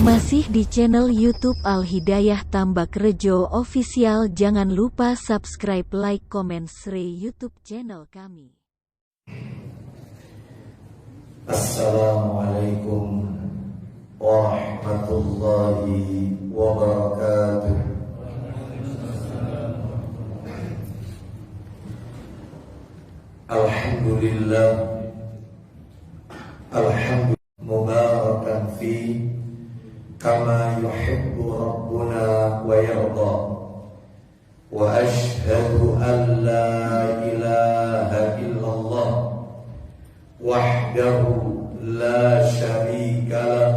Masih di channel YouTube Al Hidayah Tambak Rejo Official. Jangan lupa subscribe, like, komen, share YouTube channel kami. Assalamualaikum warahmatullahi wabarakatuh. Alhamdulillah, alhamdulillah mubarakan fi kama yuhibbu rabbuna wa yarda, wa ashhadu an la ilaha illallah wahdahu la syarika lah,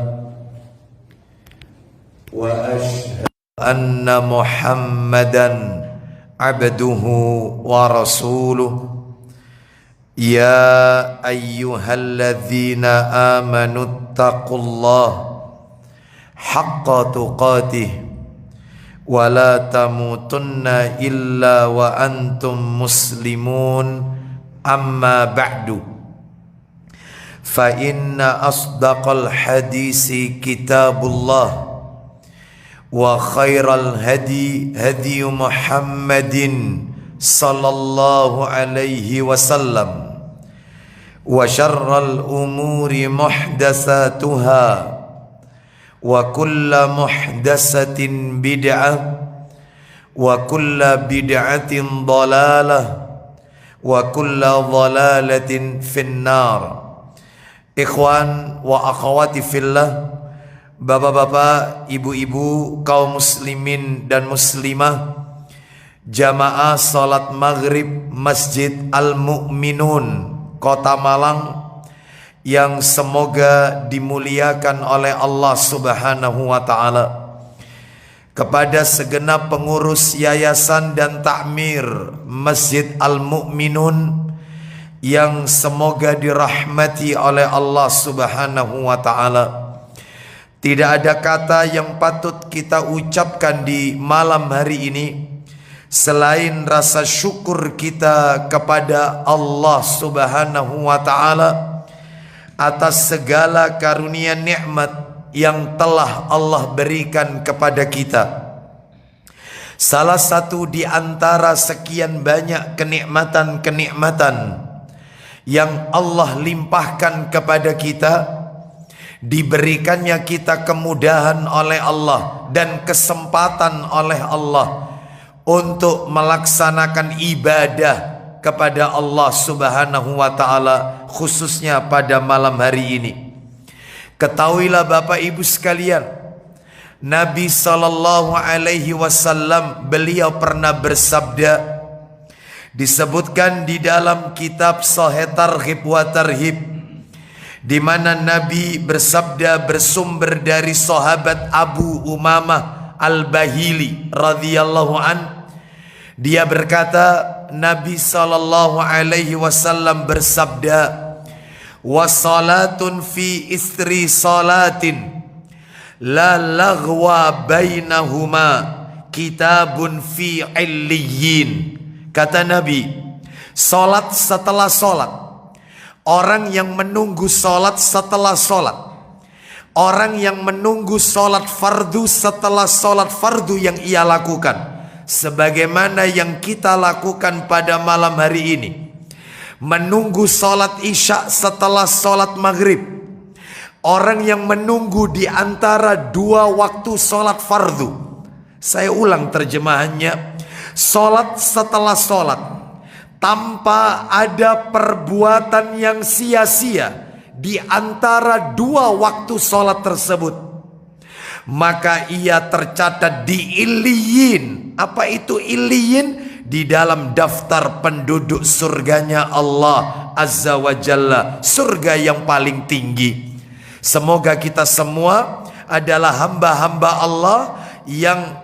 wa ashhadu anna Muhammadan abduhu wa rasuluh. Ya ayyuhalladzina amanu taqullaha haqqa tuqatih wa la tamutunna illa wa antum muslimun, amma ba'du. Fa inna asdaqal hadisi kitabullah wa khairal hadi hadi Muhammadin sallallahu alaihi wasallam, wa syarral umuri muhdatsatuha, wa kulla muhdatsatin bid'ah, wa kulla bid'atin dhalalah, wa kulla dhalalatin finnar. Ikhwan wa akhwati fillah, bapak-bapak, ibu-ibu, kaum muslimin dan muslimah, jamaah salat maghrib Masjid Al-Mu'minun Kota Malang yang semoga dimuliakan oleh Allah Subhanahu wa ta'ala. Kepada segenap pengurus yayasan dan takmir Masjid Al-Mu'minun yang semoga dirahmati oleh Allah Subhanahu wa ta'ala. Tidak ada kata yang patut kita ucapkan di malam hari ini selain rasa syukur kita kepada Allah Subhanahu wa ta'ala atas segala karunia nikmat yang telah Allah berikan kepada kita. Salah satu di antara sekian banyak kenikmatan-kenikmatan yang Allah limpahkan kepada kita, diberikannya kita kemudahan oleh Allah dan kesempatan oleh Allah untuk melaksanakan ibadah kepada Allah Subhanahu wa ta'ala, khususnya pada malam hari ini. Ketahuilah Bapak Ibu sekalian, Nabi sallallahu alaihi wasallam beliau pernah bersabda, disebutkan di dalam kitab Sahih Targhib wa Tarhib, di mana Nabi bersabda bersumber dari sahabat Abu Umamah Al-Bahili radhiyallahu an. Dia berkata, Nabi sallallahu alaihi wasallam bersabda, wa salatun fi istri salatin la laghwa bainahuma kitabun fi illiyin. Kata Nabi, salat setelah salat, orang yang menunggu salat setelah salat, orang yang menunggu salat fardu setelah salat fardu yang ia lakukan, sebagaimana yang kita lakukan pada malam hari ini, menunggu salat isya setelah salat maghrib, orang yang menunggu di antara dua waktu salat fardu. Saya ulang terjemahannya, salat setelah salat tanpa ada perbuatan yang sia-sia di antara dua waktu salat tersebut, maka ia tercatat di Illiyin. Apa itu Illiyin? Di dalam daftar penduduk surganya Allah Azza wa Jalla, surga yang paling tinggi. Semoga kita semua adalah hamba-hamba Allah yang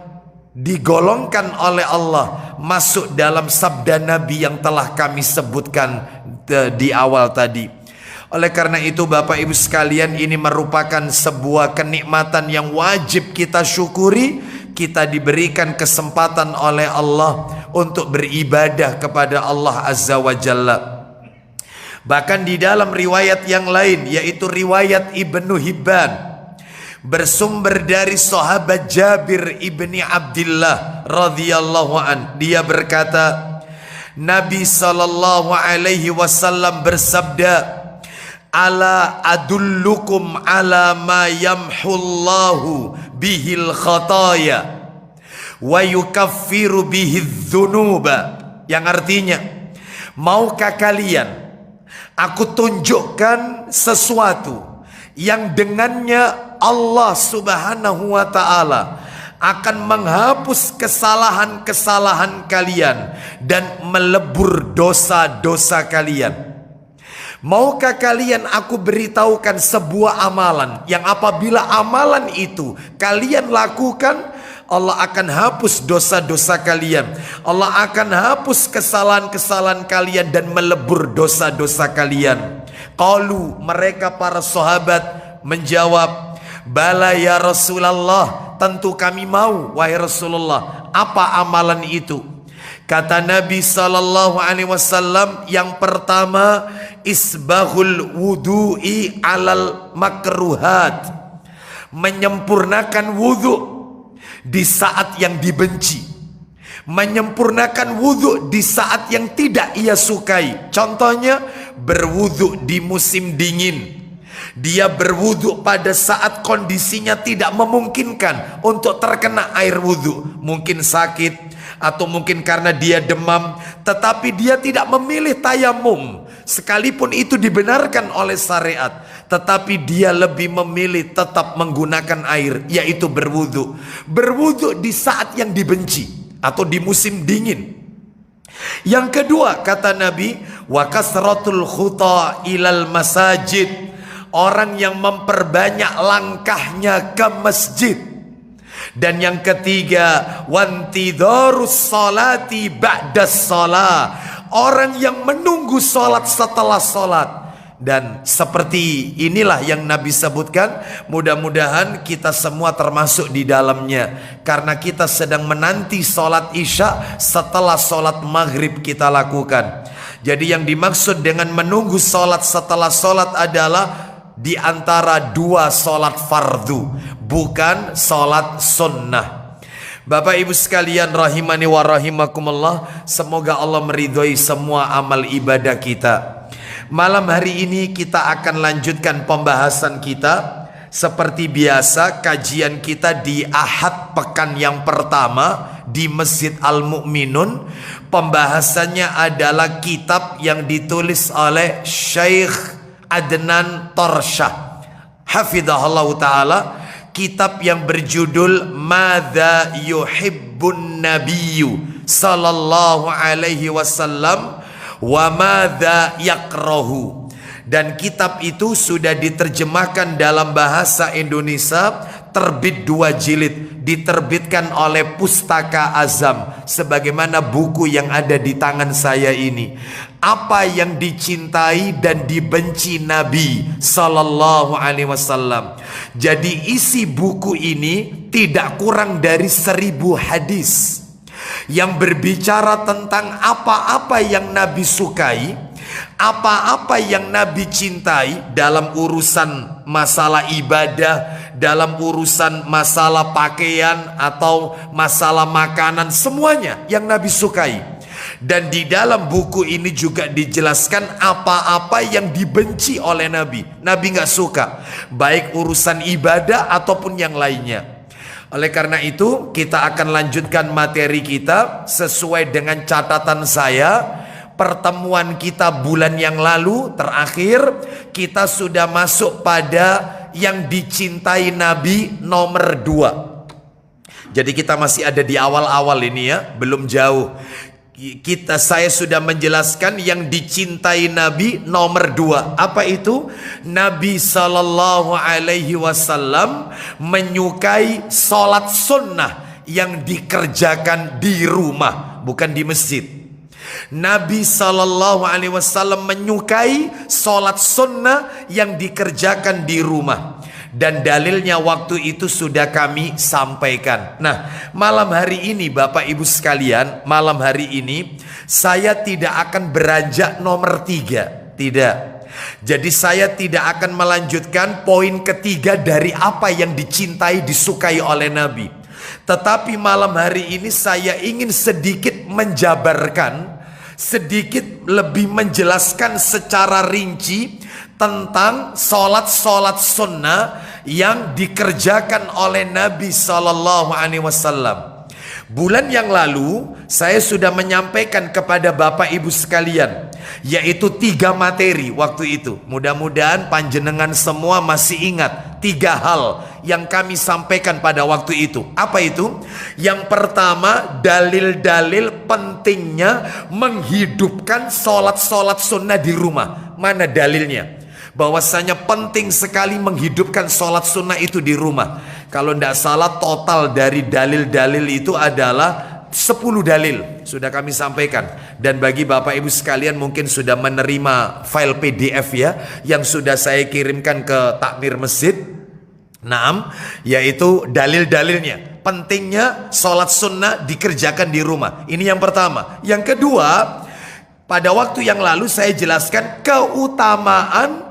digolongkan oleh Allah masuk dalam sabda Nabi yang telah kami sebutkan di awal tadi. Oleh karena itu Bapak Ibu sekalian, ini merupakan sebuah kenikmatan yang wajib kita syukuri. Kita diberikan kesempatan oleh Allah untuk beribadah kepada Allah Azza wa Jalla. Bahkan di dalam riwayat yang lain, yaitu riwayat Ibnu Hibban, bersumber dari sahabat Jabir ibni Abdullah radhiyallahu an. Dia berkata, Nabi sallallahu alaihi wasallam bersabda, ala adullukum ala ma yamhullahu bihil khataya wa yukaffiru bihidz dzunuba. Yang artinya, maukah kalian aku tunjukkan sesuatu yang dengannya Allah Subhanahu wa taala akan menghapus kesalahan-kesalahan kalian dan melebur dosa-dosa kalian. Maukah kalian aku beritahukan sebuah amalan yang apabila amalan itu kalian lakukan, Allah akan hapus dosa-dosa kalian, Allah akan hapus kesalahan-kesalahan kalian dan melebur dosa-dosa kalian. Qalu, mereka para sahabat menjawab, bala ya Rasulullah, tentu kami mau wahai Rasulullah. Apa amalan itu? Kata Nabi sallallahu alaihi wasallam, yang pertama, isbahul wudu'i alal makruhat, menyempurnakan wudu di saat yang dibenci, menyempurnakan wudu di saat yang tidak ia sukai. Contohnya, berwudu di musim dingin. Dia berwudu pada saat kondisinya tidak memungkinkan untuk terkena air wudu, mungkin sakit atau mungkin karena dia demam, tetapi dia tidak memilih tayamum sekalipun itu dibenarkan oleh syariat, tetapi dia lebih memilih tetap menggunakan air, yaitu berwudu. Berwudu di saat yang dibenci atau di musim dingin. Yang kedua, kata Nabi, wa kasratul khuta ilal masajid, orang yang memperbanyak langkahnya ke masjid. Dan yang ketiga, wantidharus salati ba'das salah, orang yang menunggu salat setelah salat. Dan seperti inilah yang Nabi sebutkan. Mudah-mudahan kita semua termasuk di dalamnya, karena kita sedang menanti salat isya setelah salat maghrib kita lakukan. Jadi yang dimaksud dengan menunggu salat setelah salat adalah di antara dua salat fardu, bukan salat sunnah. Bapak ibu sekalian rahimani wa rahimakumullah, semoga Allah meridhoi semua amal ibadah kita. Malam hari ini kita akan lanjutkan pembahasan kita. Seperti biasa, kajian kita di Ahad pekan yang pertama di Masjid Al-Mu'minun. Pembahasannya adalah kitab yang ditulis oleh Syekh Adnan Torsyah hafidhahullah ta'ala, kitab yang berjudul Madza Yuhibbun Nabiyyu sallallahu alaihi wasallam wa madza yakrahu. Dan kitab itu sudah diterjemahkan dalam bahasa Indonesia, terbit 2 jilid, diterbitkan oleh Pustaka Azam, sebagaimana buku yang ada di tangan saya ini. Apa yang dicintai dan dibenci Nabi sallallahu alaihi wasallam. Jadi isi buku ini tidak kurang dari 1000 hadis yang berbicara tentang apa-apa yang Nabi sukai, apa-apa yang Nabi cintai dalam urusan masalah ibadah, dalam urusan masalah pakaian atau masalah makanan, semuanya yang Nabi sukai. Dan di dalam buku ini juga dijelaskan apa-apa yang dibenci oleh Nabi. Nabi nggak suka, baik urusan ibadah ataupun yang lainnya. Oleh karena itu, kita akan lanjutkan materi kita sesuai dengan catatan saya. Pertemuan kita bulan yang lalu terakhir, kita sudah masuk pada yang dicintai Nabi nomor 2. Jadi kita masih ada di awal-awal ini ya, belum jauh. Saya sudah menjelaskan yang dicintai Nabi nomor 2. Apa itu? Nabi sallallahu alaihi wasallam menyukai salat sunnah yang dikerjakan di rumah, bukan di masjid. Nabi sallallahu alaihi wasallam menyukai salat sunnah yang dikerjakan di rumah. Dan dalilnya waktu itu sudah kami sampaikan. Nah, malam hari ini Bapak Ibu sekalian, malam hari ini saya tidak akan beranjak nomor 3. Tidak. Jadi saya tidak akan melanjutkan poin ketiga dari apa yang dicintai, disukai oleh Nabi. Tetapi malam hari ini saya ingin sedikit menjabarkan, sedikit lebih menjelaskan secara rinci tentang solat-solat sunnah yang dikerjakan oleh Nabi Sallallahu Alaihi Wasallam. Bulan yang lalu saya sudah menyampaikan kepada Bapak Ibu sekalian, yaitu 3 materi waktu itu. Mudah-mudahan panjenengan semua masih ingat 3 hal yang kami sampaikan pada waktu itu. Apa itu? Yang pertama, dalil-dalil pentingnya menghidupkan solat-solat sunnah di rumah. Mana dalilnya? Bahwasanya penting sekali menghidupkan sholat sunnah itu di rumah. Kalau tidak salah total dari dalil-dalil itu adalah 10 dalil. Sudah kami sampaikan. Dan bagi Bapak Ibu sekalian mungkin sudah menerima file PDF ya, yang sudah saya kirimkan ke takmir masjid. Naam, yaitu dalil-dalilnya. Pentingnya sholat sunnah dikerjakan di rumah. Ini yang pertama. Yang kedua, pada waktu yang lalu saya jelaskan keutamaan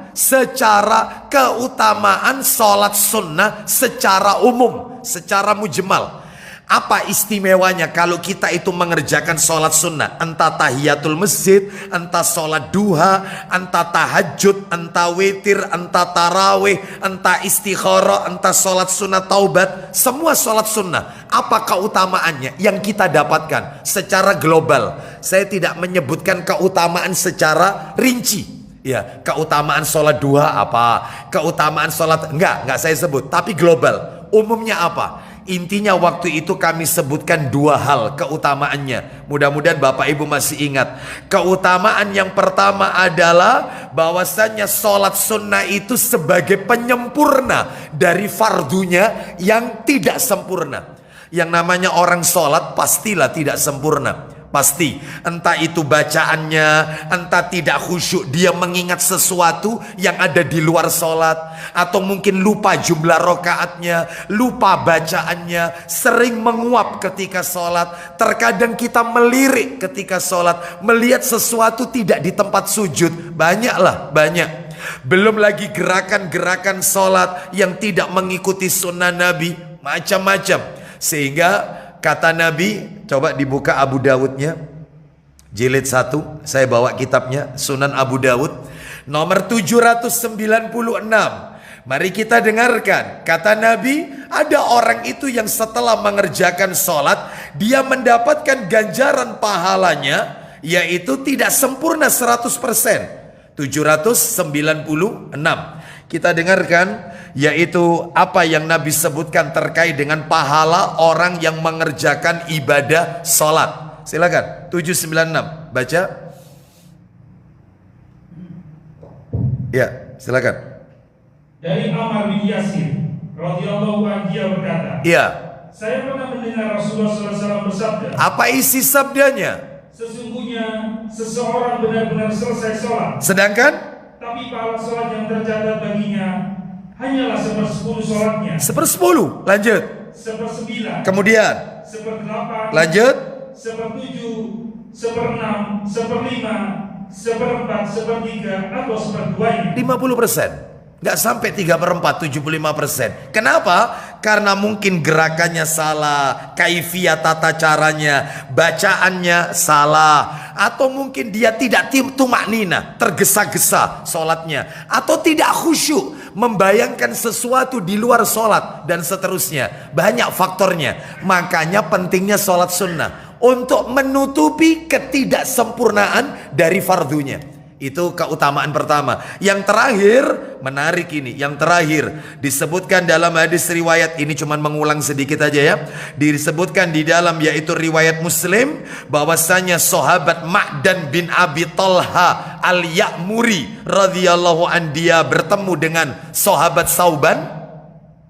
sholat sunnah secara umum, secara mujmal. Apa istimewanya kalau kita itu mengerjakan sholat sunnah? Entah tahiyatul masjid, entah sholat duha, entah tahajud, entah witir, entah tarawih, entah istikharah, entah sholat sunnah taubat. Semua sholat sunnah, apa keutamaannya yang kita dapatkan secara global? Saya tidak menyebutkan keutamaan secara rinci. Ya, keutamaan sholat duha apa? Keutamaan sholat, enggak saya sebut. Tapi global, umumnya apa? Intinya waktu itu kami sebutkan 2 hal keutamaannya. Mudah-mudahan Bapak Ibu masih ingat. Keutamaan yang pertama adalah bahwasannya sholat sunnah itu sebagai penyempurna dari fardunya yang tidak sempurna. Yang namanya orang sholat pastilah tidak sempurna. Pasti, entah itu bacaannya, entah tidak khusyuk, dia mengingat sesuatu yang ada di luar sholat, atau mungkin lupa jumlah rokaatnya, lupa bacaannya, sering menguap ketika sholat. Terkadang kita melirik ketika sholat, melihat sesuatu tidak di tempat sujud. Banyak. Belum lagi gerakan-gerakan sholat yang tidak mengikuti sunnah Nabi, macam-macam. Sehingga kata Nabi, coba dibuka Abu Dawudnya, jilid 1, saya bawa kitabnya, Sunan Abu Dawud, nomor 796. Mari kita dengarkan. Kata Nabi, ada orang itu yang setelah mengerjakan sholat, dia mendapatkan ganjaran pahalanya, yaitu tidak sempurna 100%. 796. Kita dengarkan, yaitu apa yang Nabi sebutkan terkait dengan pahala orang yang mengerjakan ibadah sholat. Silakan, 796, baca. Ya, silakan. Dari Ammar bin Yasir radhiyallahu anhu, dia berkata, ya, saya pernah mendengar Rasulullah SAW bersabda. Apa isi sabdanya? Sesungguhnya seseorang benar-benar selesai sholat, sedangkan tapi pahala sholat yang tercatat baginya hanyalah 1/10 sholatnya. 1/10, lanjut. 1/9. Kemudian 1/8. lanjut. 1/7, 1/6, 1/5, 1/4, 1/3 atau 1/2-nya. 50%. Nggak sampai 3/4, 75%. Kenapa? Karena mungkin gerakannya salah, kaifiyah tata caranya, bacaannya salah, atau mungkin dia tidak tumaknina, tergesa-gesa sholatnya, atau tidak khusyuk, membayangkan sesuatu di luar sholat, dan seterusnya. Banyak faktornya. Makanya pentingnya sholat sunnah untuk menutupi ketidaksempurnaan dari fardunya. Itu keutamaan pertama. Yang terakhir, menarik ini. Yang terakhir disebutkan dalam hadis riwayat, ini cuman mengulang sedikit aja ya. Disebutkan di dalam, yaitu riwayat Muslim, bahwasanya sahabat Ma'dan bin Abi Talha al-Ya'muri radhiyallahu an, dia bertemu dengan sahabat Sauban,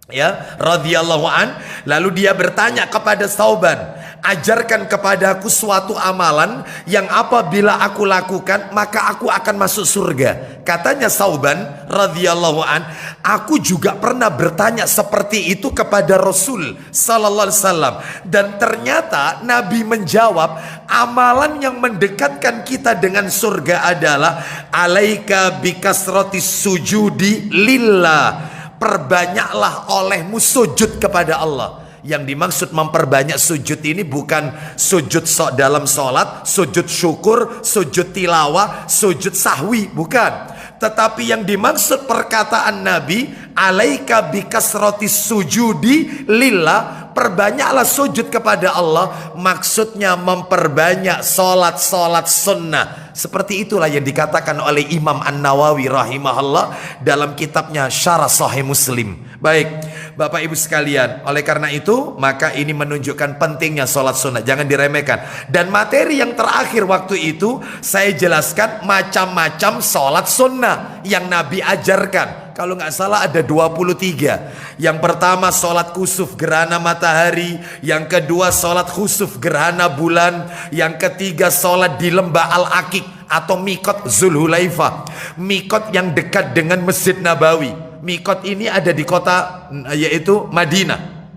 ya, radhiyallahu an. Lalu dia bertanya kepada Sauban, ajarkan kepadaku suatu amalan yang apabila aku lakukan maka aku akan masuk surga. Katanya Sauban radhiyallahu an, aku juga pernah bertanya seperti itu kepada Rasul sallallahu alaihi wasallam, dan ternyata Nabi menjawab, amalan yang mendekatkan kita dengan surga adalah alaika bikasratis sujudi lillah. Perbanyaklah olehmu sujud kepada Allah. Yang dimaksud memperbanyak sujud ini bukan sujud dalam sholat, sujud syukur, sujud tilawah, sujud sahwi, bukan. Tetapi yang dimaksud perkataan Nabi, alaika bikasratis sujudi lillah, perbanyaklah sujud kepada Allah, maksudnya memperbanyak sholat-sholat sunnah. Seperti itulah yang dikatakan oleh Imam An-Nawawi rahimahullah dalam kitabnya Syarah Sahih Muslim. Baik, Bapak Ibu sekalian, oleh karena itu maka ini menunjukkan pentingnya sholat sunnah, jangan diremehkan. Dan materi yang terakhir waktu itu saya jelaskan macam-macam sholat sunnah yang Nabi ajarkan. Kalau nggak salah ada 23. Yang pertama sholat kusuf gerhana matahari, yang kedua sholat khusuf gerhana bulan, yang ketiga sholat di lembah Al-Aqiq atau Mikot Zulhulaifah, Mikot yang dekat dengan Masjid Nabawi. Mikot ini ada di kota yaitu Madinah,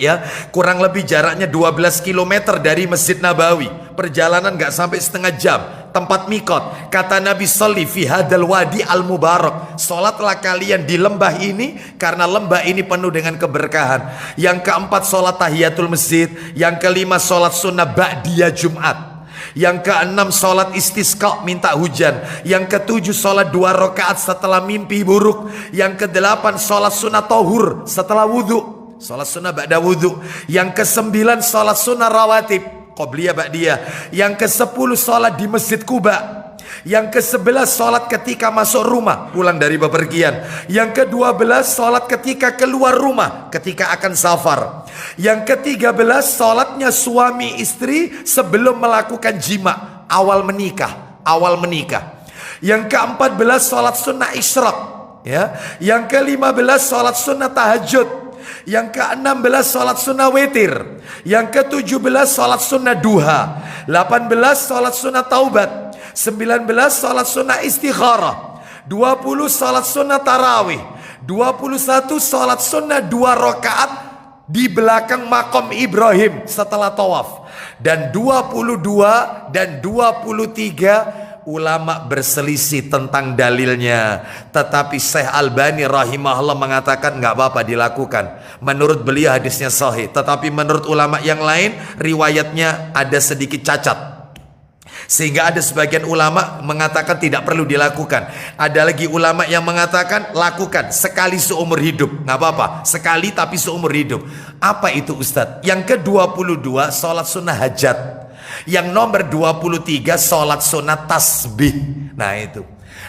ya, kurang lebih jaraknya 12 km dari Masjid Nabawi. Perjalanan nggak sampai setengah jam. Tempat mikot, kata Nabi, sholli fi hadal wadi al mubarak, sholatlah kalian di lembah ini karena lembah ini penuh dengan keberkahan. Yang keempat sholat tahiyatul masjid, yang kelima sholat sunnah ba'diyah Jumat, yang keenam sholat istisqa minta hujan, yang ketujuh sholat 2 rakaat setelah mimpi buruk, yang kedelapan sholat sunnah tohur setelah wudhu, sholat sunnah ba'da wudhu, yang kesembilan sholat sunnah rawatib qobliyah ba'diyah, yang ke-10 sholat di Masjid Kuba, yang ke-11 sholat ketika masuk rumah pulang dari bepergian, yang ke-12 sholat ketika keluar rumah ketika akan safar, yang ke-13 sholatnya suami istri sebelum melakukan jima awal menikah, yang ke-14 sholat sunnah isyraq, ya, yang ke-15 sholat sunnah tahajud, yang ke-16 sholat sunnah witir, yang ke-17 sholat sunnah duha, 18 sholat sunnah taubat, 19 sholat sunnah istikharah, 20 sholat sunnah tarawih, 21 sholat sunnah 2 rakaat di belakang makom Ibrahim setelah tawaf, dan 22 dan 23 ulama berselisih tentang dalilnya, tetapi Syekh Albani rahimahullah mengatakan nggak apa-apa dilakukan. Menurut beliau hadisnya sahih, tetapi menurut ulama yang lain riwayatnya ada sedikit cacat, sehingga ada sebagian ulama mengatakan tidak perlu dilakukan. Ada lagi ulama yang mengatakan lakukan sekali seumur hidup, nggak apa-apa, sekali tapi seumur hidup. Apa itu Ustadz? Yang ke-22 sholat sunnah hajat, yang nomor 23 sholat sunnah tasbih. Nah itu.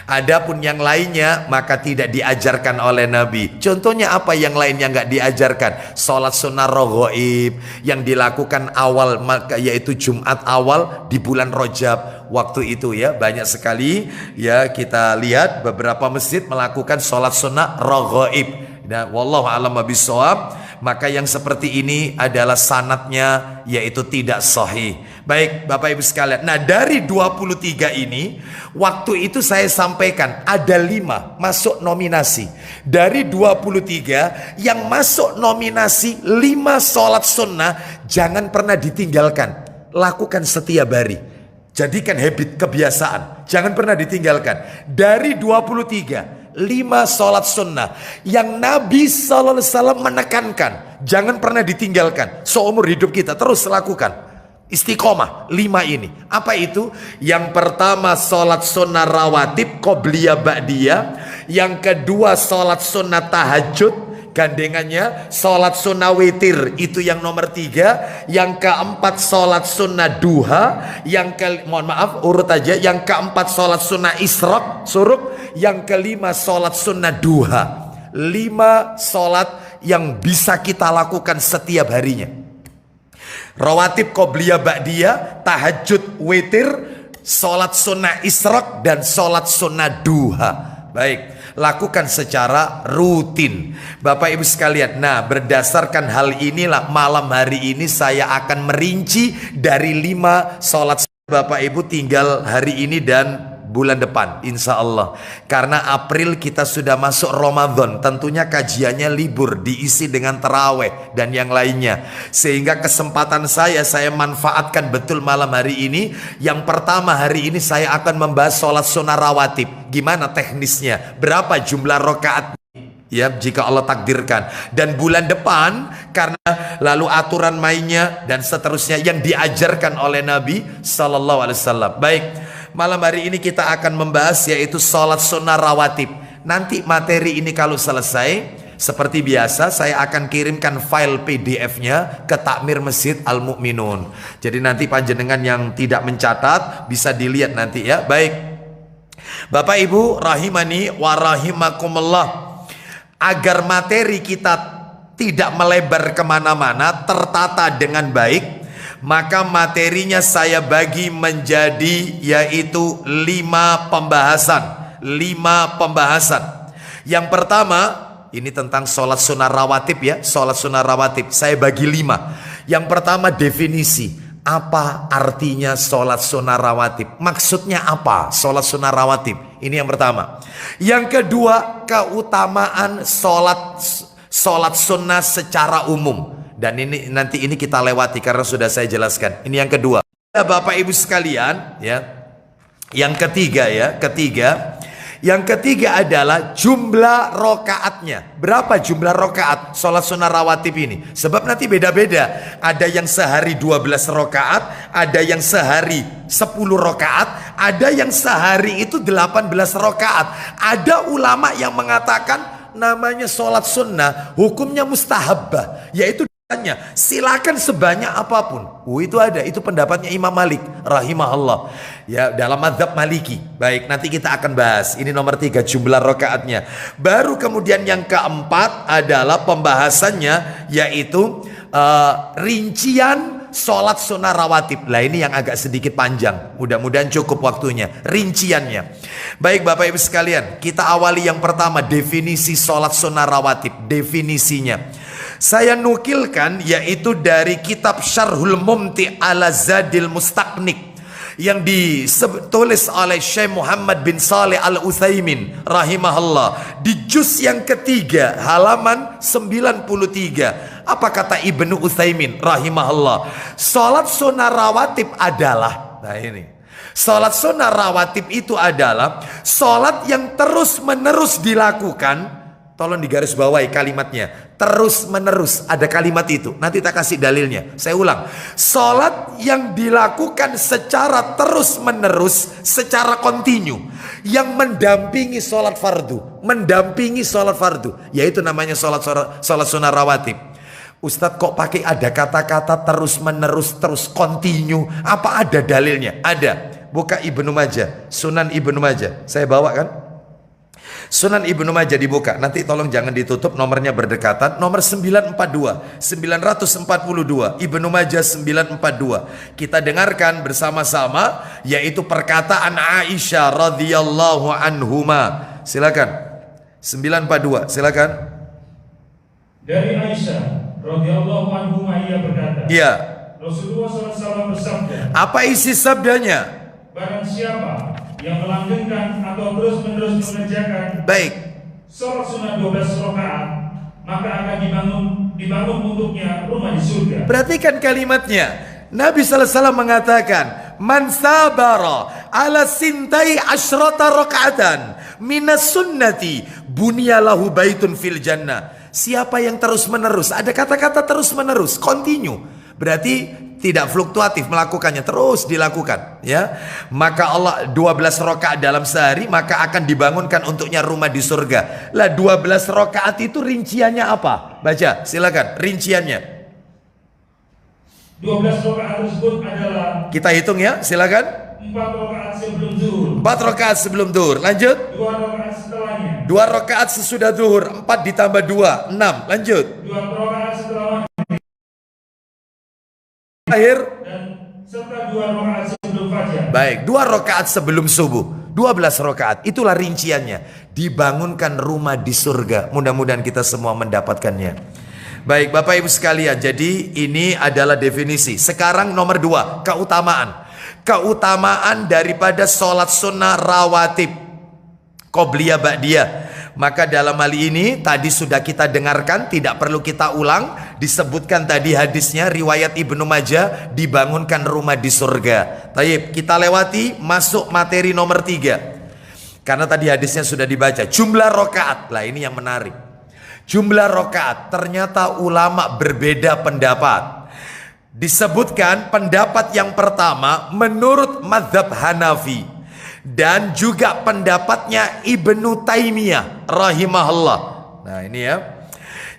Adapun yang lainnya maka tidak diajarkan oleh Nabi. Contohnya apa yang lainnya nggak diajarkan? Sholat sunnah raghaib yang dilakukan awal, yaitu Jumat awal di bulan Rajab. Waktu itu ya banyak sekali ya kita lihat beberapa masjid melakukan sholat sunnah raghaib. Dan wallahu a'lam bishawab. Maka yang seperti ini adalah sanadnya yaitu tidak sahih. Baik Bapak Ibu sekalian, nah dari 23 ini waktu itu saya sampaikan ada 5 masuk nominasi. Dari 23 yang masuk nominasi 5 sholat sunnah jangan pernah ditinggalkan, lakukan setiap hari, jadikan habit, kebiasaan, jangan pernah ditinggalkan. Dari 23 5 sholat sunnah yang Nabi SAW menekankan jangan pernah ditinggalkan seumur hidup kita, terus lakukan istiqomah. 5 ini apa itu? Yang pertama sholat sunnah rawatib qobliyah ba'diyah, yang kedua sholat sunnah tahajud gandengannya, sholat sunnah witir itu yang nomor 3, yang keempat sholat sunnah duha, urut aja, yang keempat sholat sunnah isyraq suruk, yang kelima sholat sunnah duha. 5 sholat yang bisa kita lakukan setiap harinya. Rawatib qobliyah ba'diyah, tahajud witir, sholat sunnah isyraq, dan sholat sunnah duha. Baik, lakukan secara rutin Bapak Ibu sekalian. Nah berdasarkan hal inilah malam hari ini saya akan merinci dari 5 sholat. Bapak Ibu tinggal hari ini dan bulan depan insya Allah. Karena April kita sudah masuk Ramadan, tentunya kajiannya libur, diisi dengan taraweh dan yang lainnya. Sehingga kesempatan saya manfaatkan betul malam hari ini. Yang pertama, hari ini saya akan membahas sholat sunnah rawatib. Gimana teknisnya, berapa jumlah rakaat ya jika Allah takdirkan, dan bulan depan karena lalu aturan mainnya dan seterusnya yang diajarkan oleh Nabi Sallallahu Alaihi Wasallam. Baik, malam hari ini kita akan membahas yaitu sholat sunnah rawatib. Nanti materi ini kalau selesai, seperti biasa saya akan kirimkan file PDF-nya ke Takmir Masjid Al Mukminun. Jadi nanti panjenengan yang tidak mencatat bisa dilihat nanti ya. Baik, Bapak Ibu rahimani wa rahimakumullah, agar materi kita tidak melebar kemana-mana, tertata dengan baik, maka materinya saya bagi menjadi yaitu 5 pembahasan. 5 pembahasan. Yang pertama, ini tentang sholat sunnah rawatib ya, sholat sunnah rawatib. Saya bagi 5. Yang pertama, definisi. Apa artinya sholat sunnah rawatib? Maksudnya apa sholat sunnah rawatib? Ini yang pertama. Yang kedua, keutamaan sholat sunnah secara umum. Dan ini nanti ini kita lewati karena sudah saya jelaskan. Ini yang kedua. Bapak Ibu sekalian ya. Yang ketiga adalah jumlah rokaatnya. Berapa jumlah rokaat sholat sunnah rawatib ini? Sebab nanti beda-beda. Ada yang sehari 12 rokaat, ada yang sehari 10 rokaat, ada yang sehari itu 18 rokaat. Ada ulama yang mengatakan namanya sholat sunnah hukumnya mustahabbah, yaitu silakan sebanyak apapun. Itu ada, itu pendapatnya Imam Malik rahimahullah ya, dalam mazhab Maliki. Baik, nanti kita akan bahas. Ini nomor 3, jumlah rakaatnya. Baru kemudian yang keempat adalah pembahasannya, yaitu rincian sholat sunnah rawatib. Lah ini yang agak sedikit panjang, mudah-mudahan cukup waktunya rinciannya. Baik Bapak Ibu sekalian, kita awali yang pertama, definisi sholat sunnah rawatib. Definisinya saya nukilkan yaitu dari kitab Syarhul Mumti ala Zadil Mustaqnik yang ditulis oleh Syekh Muhammad bin Saleh Al Utsaimin rahimahullah di juz yang ketiga halaman 93. Apa kata Ibnu Utsaimin rahimahullah? Salat sunnah rawatib adalah, nah ini, salat sunnah rawatib itu adalah salat yang terus menerus dilakukan. Tolong digaris bawahi kalimatnya, terus menerus. Ada kalimat itu, nanti kita kasih dalilnya. Saya ulang, sholat yang dilakukan secara terus menerus, secara kontinu, yang mendampingi sholat fardu, yaitu namanya sholat sunnah rawatib. Ustadz kok pakai ada kata-kata terus menerus, terus kontinu? Apa ada dalilnya? Ada. Buka Ibnu Majah, Sunan Ibnu Majah. Saya bawa kan? Sunan Ibnu Majah dibuka. Nanti tolong jangan ditutup, nomornya berdekatan. Nomor 942 Ibnu Majah 942. Kita dengarkan bersama-sama, yaitu perkataan Aisyah radhiyallahu anhuma. Silakan. 942, silakan. Dari Aisyah radhiyallahu anhuma, ia berkata, iya, Rasulullah SAW bersabda. Apa isi sabdanya? Barang siapa yang melanggengkan atau terus-menerus mengerjakan sholat sunnah 12 rakaat, maka akan dibangun untuknya rumah di surga. Perhatikan kalimatnya. Nabi sallallahu alaihi wasallam mengatakan, "Man sabara ala sintai asyrata rakaatan minas sunnati bunyalahu baitun fil jannah." Siapa yang terus-menerus, ada kata-kata terus-menerus, continue. Berarti tidak fluktuatif melakukannya, terus dilakukan ya. Maka Allah 12 rakaat dalam sehari, maka akan dibangunkan untuknya rumah di surga. Lah 12 rakaat itu rinciannya apa? Baca, silakan rinciannya. 12 rakaat tersebut adalah, kita hitung ya, silakan. 4 rakaat sebelum zuhur. 4 rakaat sebelum zuhur. Lanjut. 2 rakaat setelahnya. 2 rakaat sesudah zuhur. 4 ditambah 2, 6. Lanjut. 2 rakaat setelah akhir, dan serta 2 rakaat sebelum fajar. Baik, 2 rakaat sebelum subuh. 12 rakaat. Itulah rinciannya. Dibangunkan rumah di surga. Mudah-mudahan kita semua mendapatkannya. Baik, Bapak Ibu sekalian. Jadi ini adalah definisi. Sekarang nomor 2, keutamaan. keutamaan daripada sholat sunnah rawatib qobliyah ba'diyah. Maka dalam hal ini tadi sudah kita dengarkan, tidak perlu kita ulang. Disebutkan tadi hadisnya riwayat Ibnu Majah, dibangunkan rumah di surga. Taib, kita lewati masuk materi nomor 3. Karena tadi hadisnya sudah dibaca. Jumlah rokaat, lah ini yang menarik. Jumlah rokaat, ternyata ulama berbeda pendapat. Disebutkan pendapat yang pertama menurut mazhab Hanafi dan juga pendapatnya Ibnu Taimiyah rahimahullah. Nah ini ya.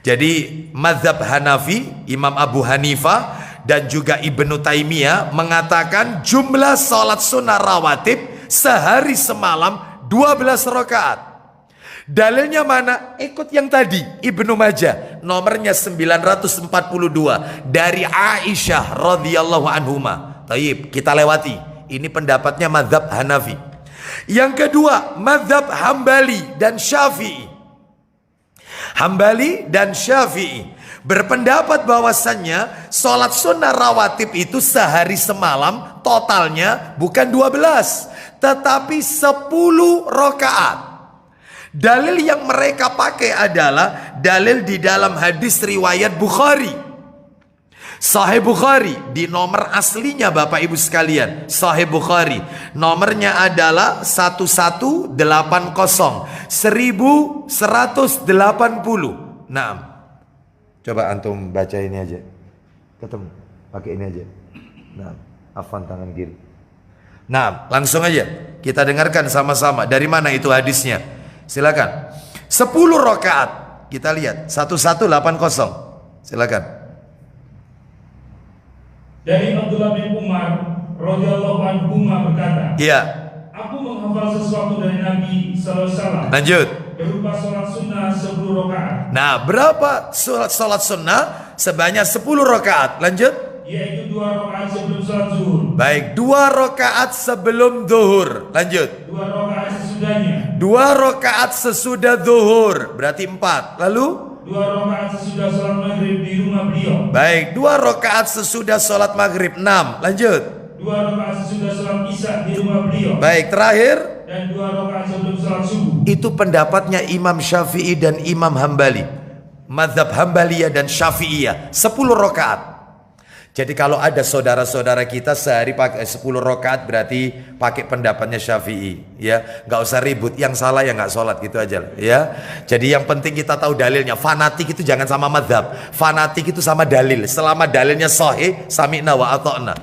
Jadi mazhab Hanafi, Imam Abu Hanifah dan juga Ibnu Taimiyah mengatakan jumlah sholat sunnah rawatib sehari semalam 12 rakaat. Dalilnya mana? Ikut yang tadi, Ibnu Majah, nomornya 942 dari Aisyah radhiyallahu anhuma. Taib, kita lewati. Ini pendapatnya mazhab Hanafi. Yang kedua, mazhab Hambali dan Syafi'i. Hambali dan Syafi'i berpendapat bahwasannya sholat sunnah rawatib itu sehari semalam totalnya bukan 12 tetapi 10 rakaat. Dalil yang mereka pakai adalah dalil di dalam hadis riwayat Bukhari. Sahih Bukhari di nomor aslinya Bapak Ibu sekalian, Sahih Bukhari nomornya adalah 1180 1180. Nah, coba antum baca ini aja, ketemu pakai ini aja. Nah, afan tangan kiri. Nah, langsung aja kita dengarkan sama-sama. Dari mana itu hadisnya? Silakan. 10 rakaat. Kita lihat 1180. Silakan. Dari Abdullah bin Umar radhiyallahu anhu berkata, iya, aku menghafal sesuatu dari Nabi sallallahu alaihi wasallam. Lanjut. Berupa sholat sunnah 10 rakaat. Nah, berapa sholat sunnah? Sebanyak 10 rakaat. Lanjut. Yaitu 2 rakaat sebelum sholat zuhur. Baik, 2 rakaat sebelum zuhur. Lanjut. 2 rakaat sesudahnya. 2 rakaat sesudah zuhur. Berarti 4. Lalu 2 rakaat sesudah sholat maghrib di rumah beliau. Baik, 2 rakaat sesudah sholat maghrib. 6. Lanjut. 2 rakaat sesudah sholat isya di rumah beliau. Baik, terakhir. Dan 2 rakaat sebelum sholat subuh. Itu pendapatnya Imam Syafi'i dan Imam Hambali. Mazhab Hambaliyah dan Syafi'iyah 10 rakaat. Jadi kalau ada saudara-saudara kita sehari pakai 10 rakaat berarti pakai pendapatnya Syafi'i, ya. Nggak usah ribut, yang salah ya nggak sholat gitu aja, ya. Jadi yang penting kita tahu dalilnya. Fanatik itu jangan sama mazhab, fanatik itu sama dalil. Selama dalilnya sahih, sami'na wa ata'na.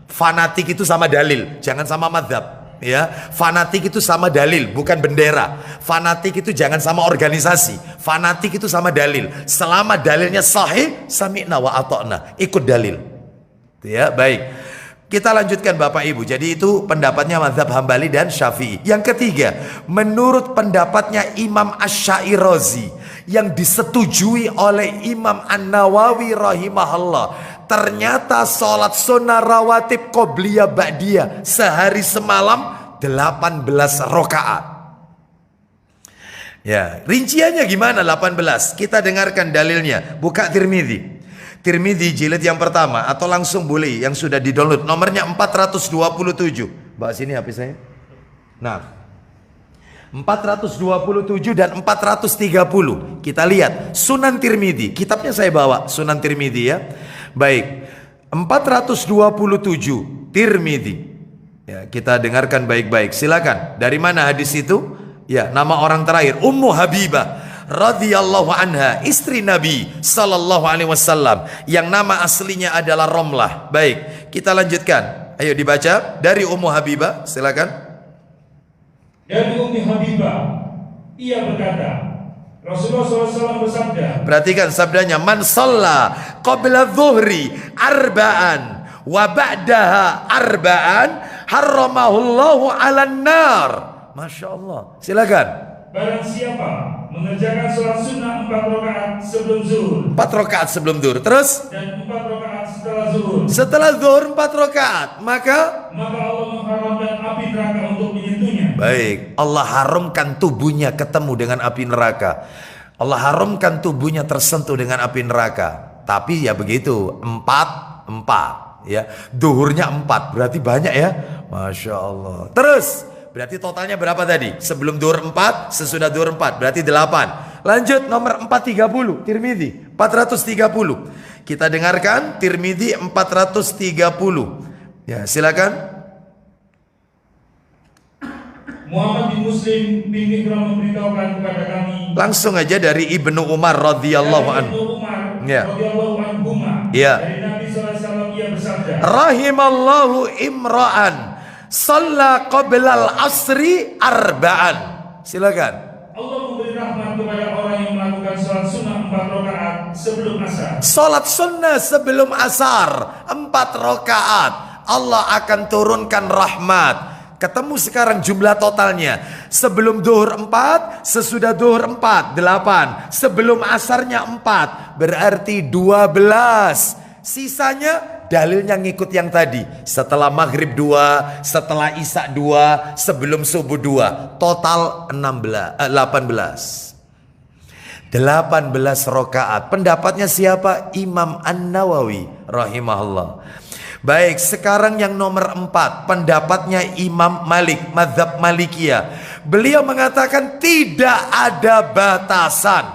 Fanatik itu sama dalil, jangan sama mazhab, ya. Fanatik itu sama dalil, bukan bendera. Fanatik itu jangan sama organisasi. Fanatik itu sama dalil. Selama dalilnya sahih, sami'na wa ata'na, ikut dalil. Ya, baik. Kita lanjutkan Bapak Ibu. Jadi itu pendapatnya mazhab Hambali dan Syafi'i. Yang ketiga, menurut pendapatnya Imam Asy-Syairazi yang disetujui oleh Imam An-Nawawi rahimahullah, ternyata sholat sunnah rawatib qobliyah ba'diyah sehari semalam 18 rakaat. Ya, rinciannya gimana 18? Kita dengarkan dalilnya. Buka Tirmidzi. Tirmidzi jilid yang pertama atau langsung boleh yang sudah di-download, nomornya 427. Bawa sini HP saya. Nah, 427 dan 430. Kita lihat Sunan Tirmidzi. Kitabnya saya bawa, Sunan Tirmidzi ya. Baik. 427 Tirmidzi. Ya, kita dengarkan baik-baik. Silakan. Dari mana hadis itu? Ya, nama orang terakhir Ummu Habibah radhiyallahu anha, istri Nabi sallallahu alaihi wasallam yang nama aslinya adalah Romlah. Baik, kita lanjutkan. Ayo dibaca dari Ummu Habibah, silakan. Dari Ummu Habibah, ia berkata, Rasulullah SAW bersabda. Perhatikan sabdanya, man shalla qabla dhuhri arba'an wa ba'daha arba'an harramahullahu 'alan nar. Masya Allah. Silakan. Barang siapa mengerjakan sholat sunnah 4 rakaat sebelum zuhur. 4 rakaat sebelum zuhur. Terus? Dan 4 rakaat setelah zuhur. Setelah zuhur 4 rakaat. Maka Allah mengharamkan api neraka untuk menyentuhnya. Baik. Allah haramkan tubuhnya ketemu dengan api neraka. Allah haramkan tubuhnya tersentuh dengan api neraka. Tapi ya begitu. 4. ya. Duhurnya 4, berarti banyak ya. Masya Allah. Terus berarti totalnya berapa tadi? Sebelum duhur 4, sesudah duhur 4, berarti 8. Lanjut nomor 430, Tirmidzi 430. Kita dengarkan Tirmidzi 430. Ya, silakan. Muhammad bin Muslim bin Mikram memberitahukan kepada kami. Langsung aja dari Ibnu Umar radhiyallahu anhu. Ya. Ya. Dari Nabi SAW ia bersabda. Rahimallahu imra'an shalla qabla al-asri arba'an. Silakan. Allah memberi rahmat kepada orang yang melakukan salat sunnah 4 rakaat sebelum asar. Salat sunnah sebelum asar 4 rakaat. Allah akan turunkan rahmat. Ketemu sekarang jumlah totalnya. Sebelum duhur 4, sesudah duhur 4, 8. Sebelum asarnya 4, berarti 12. Sisanya dalilnya ngikut yang tadi. Setelah maghrib 2, setelah isya 2, sebelum subuh 2. Total 18. 18 rakaat. Pendapatnya siapa? Imam An-Nawawi rahimahullah. Baik, sekarang yang nomor 4, pendapatnya Imam Malik, mazhab Malikiyah. Beliau mengatakan tidak ada batasan.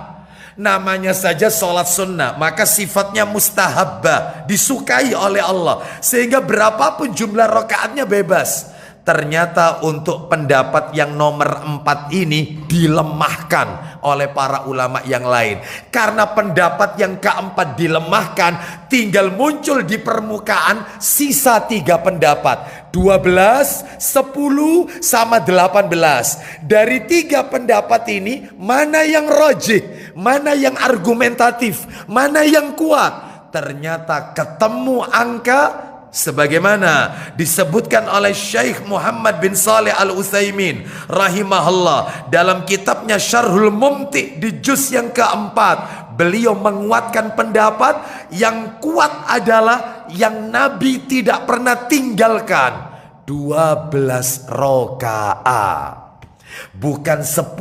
Namanya saja sholat sunnah, maka sifatnya mustahabbah, disukai oleh Allah. Sehingga berapapun jumlah rakaatnya bebas. Ternyata untuk pendapat yang nomor 4 ini dilemahkan oleh para ulama yang lain. Karena pendapat yang keempat dilemahkan, tinggal muncul di permukaan sisa 3 pendapat. 12, 10, sama 18. Dari 3 pendapat ini, mana yang rajih, mana yang argumentatif, mana yang kuat? Ternyata ketemu angka sebagaimana disebutkan oleh Syekh Muhammad bin Saleh Al-Utsaimin rahimahullah dalam kitabnya Syarhul Mumti di juz yang keempat. Beliau menguatkan pendapat yang kuat adalah yang Nabi tidak pernah tinggalkan 12 rakaat. Bukan 10,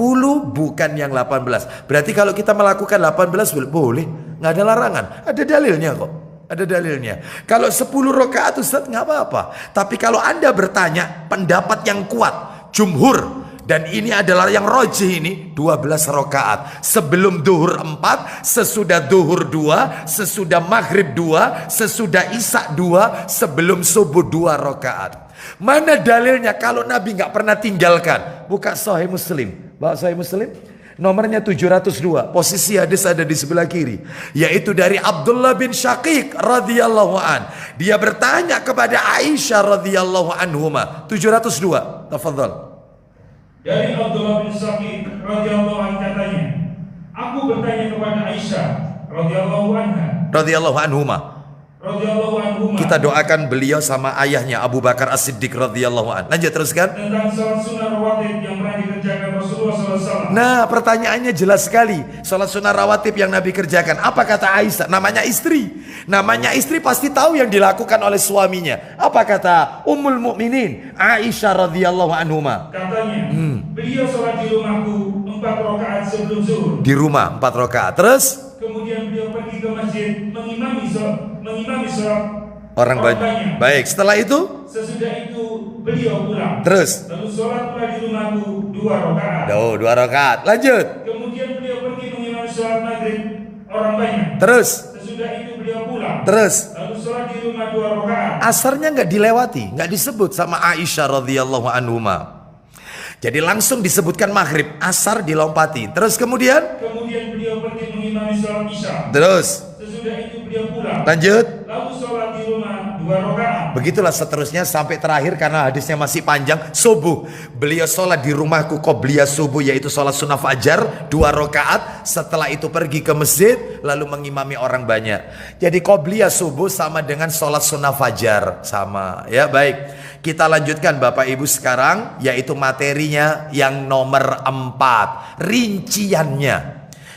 bukan yang 18. Berarti kalau kita melakukan 18 boleh, nggak ada larangan. Ada dalilnya kok. Ada dalilnya. Kalau 10 rakaat Ustaz nggak apa-apa. Tapi kalau Anda bertanya pendapat yang kuat, jumhur, dan ini adalah yang rajih ini 12 rakaat. Sebelum duhur 4, sesudah duhur 2, sesudah maghrib 2, sesudah isya 2, sebelum subuh 2 rakaat. Mana dalilnya kalau Nabi nggak pernah tinggalkan? Buka Sahih Muslim. Bawa Sahih Muslim. Nomornya 702. Posisi hadis ada di sebelah kiri. Yaitu dari Abdullah bin Syaqiq radhiyallahu an. Dia bertanya kepada Aisyah radhiyallahu anhuma. 702. Tafadhal. Dari Abdullah bin Syaqiq radhiyallahu an katanya, aku bertanya kepada Aisyah radhiyallahu anha. Radhiyallahu anhuma. Kita doakan beliau sama ayahnya Abu Bakar As-Siddiq radhiyallahu an. Lanjut teruskan. Tentang salat sunnah rawatib yang pernah dikerjakan Rasulullah SAW. Nah, pertanyaannya jelas sekali. Salat sunnah rawatib yang Nabi kerjakan. Apa kata Aisyah? Namanya istri. Namanya istri pasti tahu yang dilakukan oleh suaminya. Apa kata Ummul Mukminin Aisyah radhiyallahu anhuma? Katanya, beliau sholat di rumahku 4 rakaat sebelum zuhur. Di rumah 4 rakaat. Terus? Kemudian beliau pergi ke masjid mengimami sholat orang banyak. Baik, setelah itu? Sesudah itu beliau pulang. Terus? Lalu sholat pula di rumahku 2 rakaat. 2 rakaat. Lanjut. Kemudian beliau pergi mengimami sholat maghrib orang banyak. Terus? Sesudah itu beliau pulang. Terus? Lalu sholat di rumah 2 rakaat. Asarnya nggak dilewati, nggak disebut sama Aisyah radhiyallahu anhuma. Jadi langsung disebutkan maghrib, asar dilompati. Terus kemudian? Kemudian beliau pergi mengimami sholat isya. Terus? Sesudah itu beliau pulang. Lanjut. Lalu sholat di rumah 2 rakaat. Begitulah seterusnya sampai terakhir karena hadisnya masih panjang. Subuh. Beliau sholat di rumahku qobliyah subuh, yaitu sholat sunnah fajar 2 rakaat. Setelah itu pergi ke masjid lalu mengimami orang banyak. Jadi qobliyah subuh sama dengan sholat sunnah fajar. Sama. Ya baik. Kita lanjutkan Bapak Ibu sekarang, yaitu materinya yang nomor 4. Rinciannya.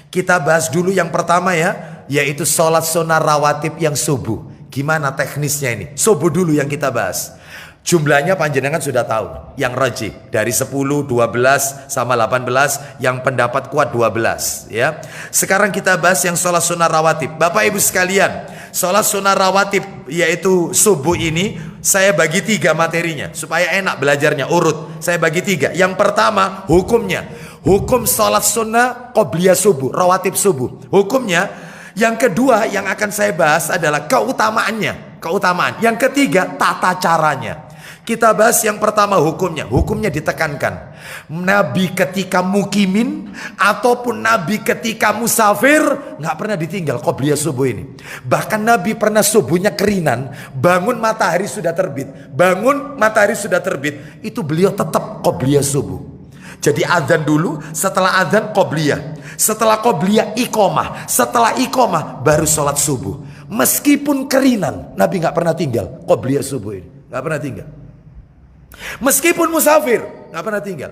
Kita bahas dulu yang pertama ya, yaitu sholat sunnah rawatib yang subuh. Gimana teknisnya ini? Subuh dulu yang kita bahas. Jumlahnya panjenengan sudah tahu. Yang rajih dari 10, 12 sama 18, yang pendapat kuat 12 ya. Sekarang kita bahas yang sholat sunnah rawatib. Bapak Ibu sekalian, sholat sunnah rawatib yaitu subuh ini saya bagi 3 materinya supaya enak belajarnya, urut. Saya bagi 3. Yang pertama hukumnya, hukum sholat sunnah qobliyah subuh, rawatib subuh. Hukumnya. Yang kedua yang akan saya bahas adalah keutamaannya, keutamaan. Yang ketiga tata caranya. Kita bahas yang pertama hukumnya. Hukumnya ditekankan. Nabi ketika mukimin ataupun Nabi ketika musafir nggak pernah ditinggal qobliyah subuh ini. Bahkan Nabi pernah subuhnya kerinan, bangun matahari sudah terbit, bangun matahari sudah terbit, itu beliau tetap qobliyah subuh. Jadi azan dulu, setelah azan qobliyah, setelah qobliyah iqomah, setelah iqomah baru sholat subuh. Meskipun kerinan, Nabi nggak pernah tinggal qobliyah subuh ini, nggak pernah tinggal. Meskipun musafir nggak pernah tinggal.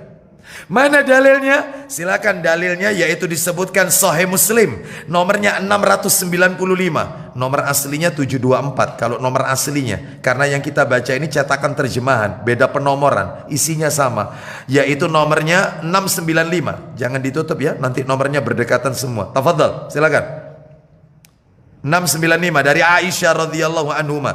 Mana dalilnya? Silakan dalilnya, yaitu disebutkan Sahih Muslim nomornya 695, nomor aslinya 724 kalau nomor aslinya, karena yang kita baca ini cetakan terjemahan, beda penomoran, isinya sama, yaitu nomornya 695. Jangan ditutup ya, nanti nomornya berdekatan semua. Tafadhal, silakan. 695 dari Aisyah radhiyallahu anhuma.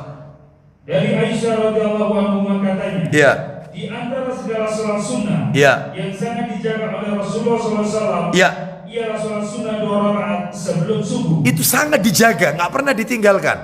Dari Aisyah radhiyallahu anhuma katanya, ya, di antara segala sholat sunnah ya, yang sangat dijaga oleh Rasulullah SAW, ya, ialah sholat sunnah 2 rakaat sebelum subuh. Itu sangat dijaga, nggak pernah ditinggalkan.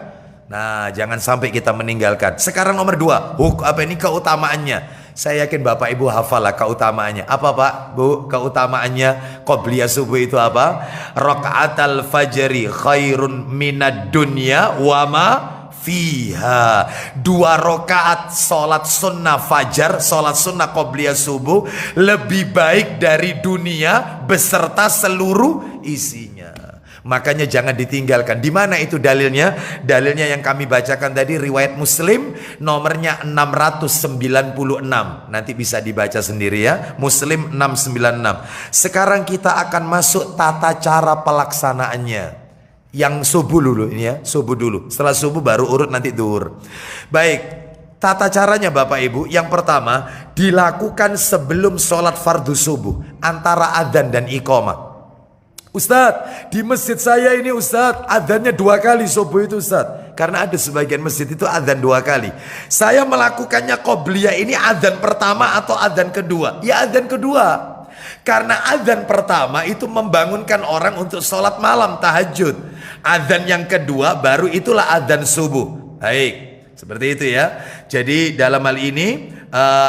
Nah, jangan sampai kita meninggalkan. Sekarang nomor 2, ini keutamaannya. Saya yakin Bapak Ibu hafal lah keutamaannya. Apa Pak, Bu? Keutamaannya qobliyah subuh itu apa? Raka'atal fajri khairun minad dunya wa ma fiha. 2 rakaat sholat sunnah fajar, sholat sunnah qobliyah subuh lebih baik dari dunia beserta seluruh isinya. Makanya jangan ditinggalkan. Di mana itu dalilnya? Dalilnya yang kami bacakan tadi, riwayat Muslim nomornya 696. Nanti bisa dibaca sendiri ya. Muslim 696. Sekarang kita akan masuk tata cara pelaksanaannya. Yang subuh dulu ini ya, subuh dulu. Setelah subuh baru urut nanti duhur. Baik, tata caranya Bapak Ibu. Yang pertama dilakukan sebelum sholat fardu subuh, antara adzan dan iqamah. Ustadz, di masjid saya ini Ustadz, adzannya 2 kali subuh itu Ustadz. Karena ada sebagian masjid itu adzan 2 kali. Saya melakukannya qobliyah ini adzan pertama atau adzan kedua? Ya adzan kedua. Karena adzan pertama itu membangunkan orang untuk sholat malam tahajud. Adzan yang kedua baru itulah adzan subuh. Baik, seperti itu ya. Jadi dalam hal ini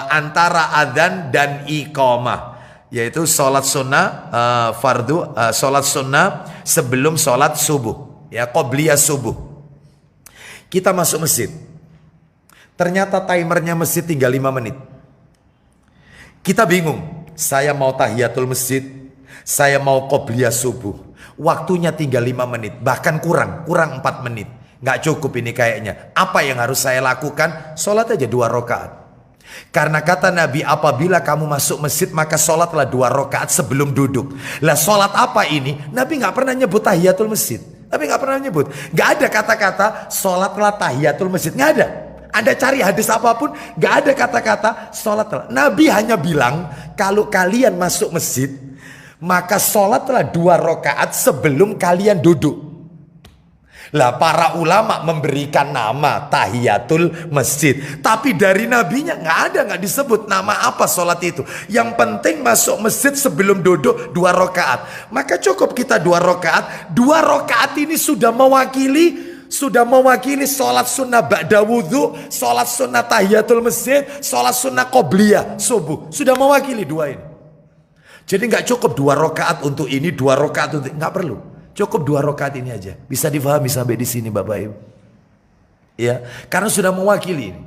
antara adzan dan iqamah, yaitu sholat sunnah fardu, sholat sunnah sebelum sholat subuh, ya qobliyah subuh. Kita masuk masjid, ternyata timernya masjid tinggal 5 menit. Kita bingung, saya mau tahiyatul masjid, saya mau qobliyah subuh, waktunya tinggal 5 menit, bahkan kurang 4 menit. Nggak cukup ini kayaknya. Apa yang harus saya lakukan? Sholat aja 2 rakaat. Karena kata Nabi, apabila kamu masuk masjid maka sholatlah 2 rakaat sebelum duduk. Lah sholat apa ini? Nabi nggak pernah nyebut tahiyatul masjid. Nabi nggak pernah nyebut. Nggak ada kata-kata sholatlah tahiyatul masjid. Nggak ada. Anda cari hadis apapun, nggak ada kata-kata sholatlah. Nabi hanya bilang, kalau kalian masuk masjid maka sholatlah 2 rakaat sebelum kalian duduk. Lah para ulama memberikan nama tahiyatul masjid, tapi dari nabinya nggak disebut nama apa sholat itu. Yang penting masuk masjid sebelum duduk 2 rakaat. Maka cukup kita 2 rakaat. 2 rakaat ini sudah mewakili sholat sunnah ba'da wudhu, sholat sunnah tahiyatul masjid, sholat sunnah qobliyah subuh. Sudah mewakili 2 ini. Jadi nggak cukup 2 rakaat untuk ini, 2 rakaat untuk, nggak perlu. Cukup 2 rakaat ini aja. Bisa difahami sampai di sini Bapak Ibu. Ya, karena sudah mewakili ini.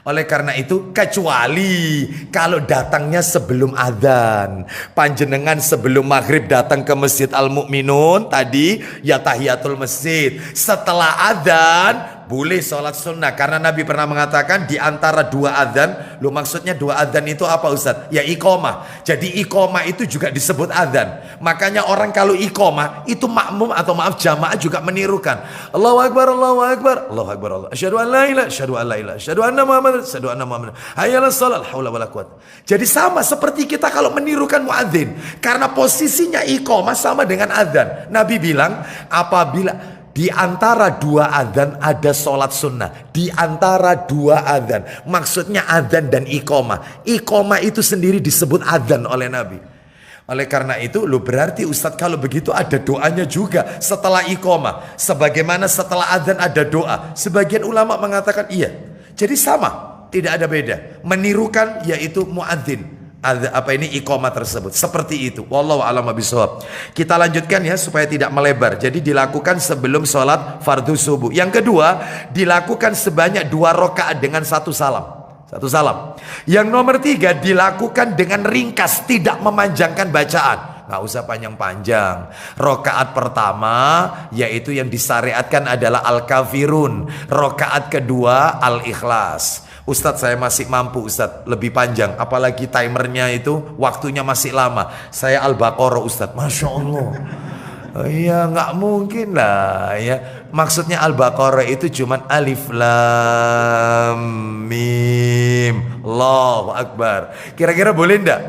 Oleh karena itu, kecuali kalau datangnya sebelum adzan, panjenengan sebelum maghrib datang ke Masjid Al Mukminun tadi, ya tahiyatul masjid. Setelah adzan, boleh sholat sunnah, karena Nabi pernah mengatakan di antara dua adzan. Loh, maksudnya dua adzan itu apa Ustaz? Ya iqomah. Jadi iqomah itu juga disebut adzan. Makanya orang kalau iqomah itu makmum atau maaf jamaah juga menirukan. Allahu Akbar, Allahu Akbar, Allahu Akbar, Allah. Asyhadu an la ilaha, asyhadu an la ilaha, asyhadu anna Muhammad, asyhadu anna Muhammad. Hayyalas shalah, la haula wala quwwata. Jadi sama seperti kita kalau menirukan muadzin, karena posisinya iqomah sama dengan adzan. Nabi bilang apabila di antara dua adzan ada sholat sunnah. Di antara dua adzan, maksudnya adzan dan iqomah. Iqomah itu sendiri disebut adzan oleh Nabi. Oleh karena itu, lo berarti Ustadz kalau begitu ada doanya juga setelah iqomah. Sebagaimana setelah adzan ada doa. Sebagian ulama mengatakan iya. Jadi sama, tidak ada beda. Menirukan yaitu muadzin. Apa ini iqamah tersebut seperti itu. Wallahu a'lam bishawab. Kita lanjutkan ya supaya tidak melebar. Jadi dilakukan sebelum sholat fardu subuh. Yang kedua, dilakukan sebanyak 2 rakaat dengan 1 salam. 1 salam. Yang nomor 3, dilakukan dengan ringkas, tidak memanjangkan bacaan. Nggak usah panjang-panjang. Rakaat pertama yaitu yang disyariatkan adalah Al-Kafirun. Rakaat kedua Al-Ikhlas. Ustadz, saya masih mampu Ustadz, lebih panjang, apalagi timernya itu waktunya masih lama. Saya Al-Baqarah Ustadz. Masya Allah. Oh iya, nggak mungkin lah ya. Maksudnya Al-Baqarah itu cuman alif lam mim Allahu Akbar. Kira-kira boleh ndak?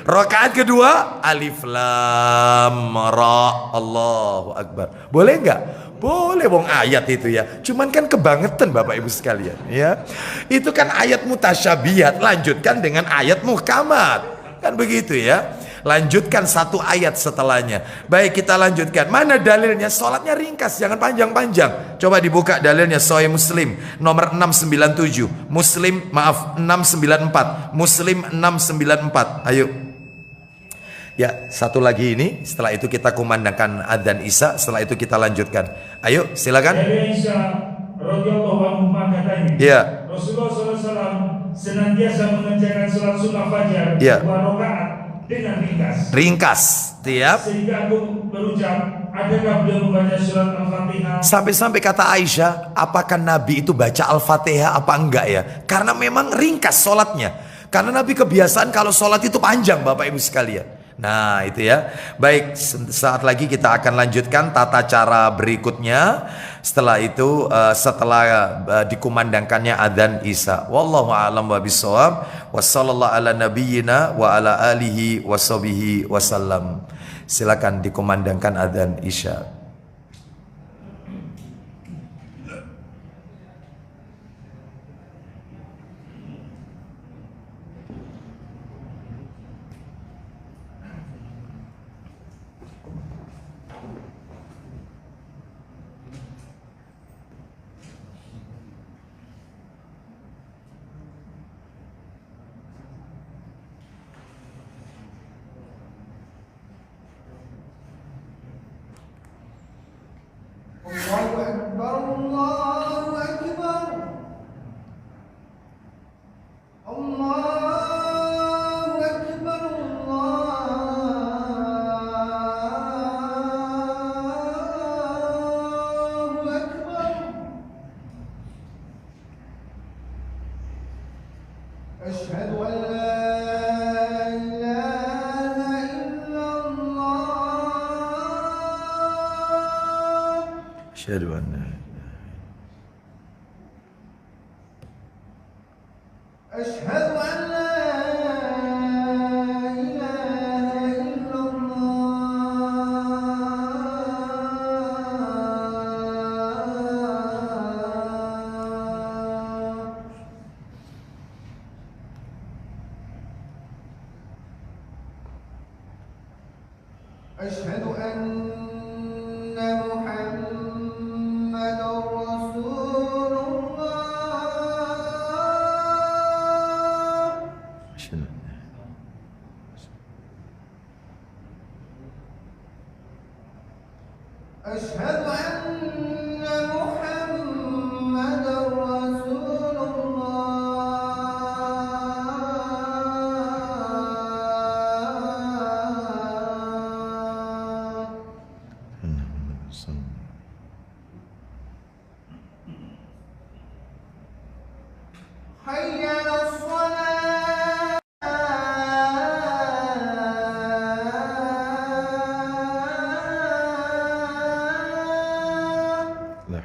Rakaat kedua alif lam ra Allahu Akbar. Boleh nggak? Boleh, wong ayat itu ya. Cuman kan kebangetan Bapak Ibu sekalian ya. Itu kan ayat mutasyabihat, lanjutkan dengan ayat muhkamat. Kan begitu ya. Lanjutkan 1 ayat setelahnya. Baik, kita lanjutkan. Mana dalilnya? Sholatnya ringkas, jangan panjang-panjang. Coba dibuka dalilnya, Sahih Muslim nomor 697. Muslim, maaf, 694. Muslim 694. Ayo. Ya, satu lagi ini. Setelah itu kita kumandangkan adzan Isya. Setelah itu kita lanjutkan. Ayo, silakan. Dari Aisyah radhiyallahu anha katanya, ya, Rasulullah SAW senantiasa mengerjakan sholat sunnah fajar 2 rakaat dengan ringkas. Ringkas, tiap. Sehingga aku berucap, adakah beliau membaca surat Al-Fatihah? Sampai-sampai kata Aisyah, apakah Nabi itu baca Al-Fatihah apa enggak ya? Karena memang ringkas sholatnya. Karena Nabi kebiasaan kalau sholat itu panjang Bapak Ibu sekalian. Nah itu ya. Baik, saat lagi kita akan lanjutkan tata cara berikutnya. Setelah itu setelah dikumandangkannya adzan Isya. Wallahu a'lam bishawab. Wassallallahu ala nabiyyina wa ala alihi washabihi wasallam. Silakan dikumandangkan adzan Isya. Asyhadu an la Asyhadu an la ilaha illallah. Asyhadu anna Muhammadar Rasulullah. La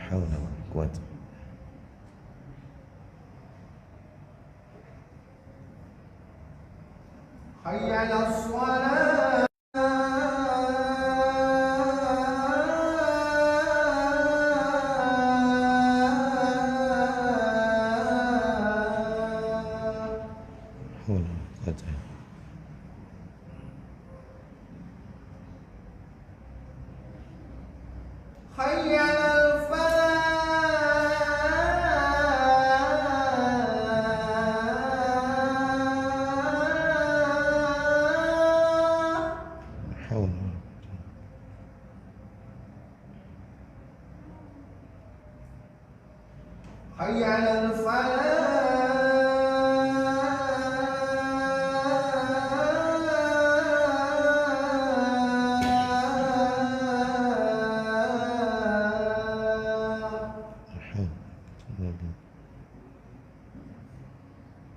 haula wala quwwata. Hayya 'alas shalah. Hayya 'alal falah. Hayya 'alal falah.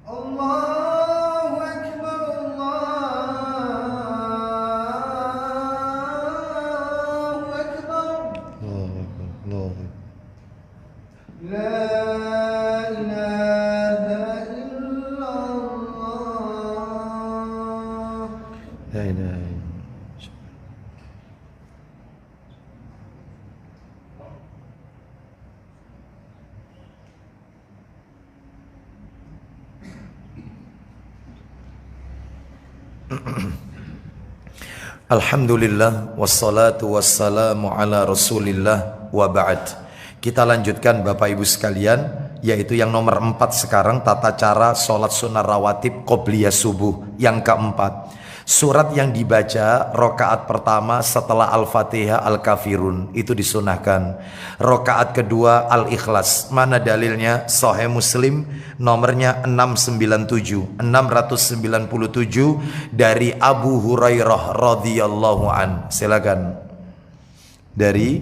Allahu Akbar, Allahu Akbar. La ilaha illallah. La ilaha illallah. Alhamdulillah wassalatu wassalamu ala Rasulillah wa ba'd. Kita lanjutkan Bapak Ibu sekalian, yaitu yang nomor 4 sekarang, tata cara sholat sunnah rawatib qobliyah subuh yang keempat. Surat yang dibaca rokaat pertama setelah Al-Fatihah Al-Kafirun itu disunahkan. Rokaat kedua Al-Ikhlas. Mana dalilnya? Sahih Muslim nomornya 697 dari Abu Hurairah radhiyallahu an. Silakan. Dari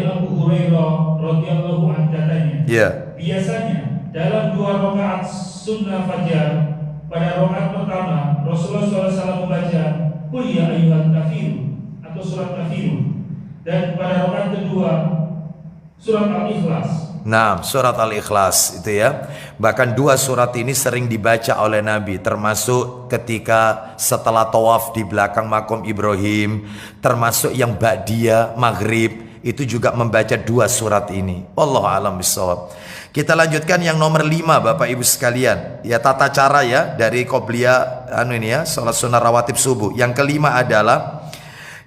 Abu Hurairah radhiyallahu an katanya. Ya. Biasanya dalam 2 rakaat sunnah fajar, pada rakaat pertama Rasulullah SAW membaca Qul ya ayyuhal kafirun atau surat Kafirun, dan pada rakaat kedua surat Al-Ikhlas. Nah, surat Al-Ikhlas itu ya. Bahkan 2 surat ini sering dibaca oleh Nabi, termasuk ketika setelah tawaf di belakang makom Ibrahim, termasuk yang ba'diyah maghrib itu juga membaca 2 surat ini. Wallahu a'lam bishawab. Kita lanjutkan yang nomor 5 Bapak Ibu sekalian. Ya, tata cara ya dari qobliyah salat sunnah rawatib subuh. Yang kelima adalah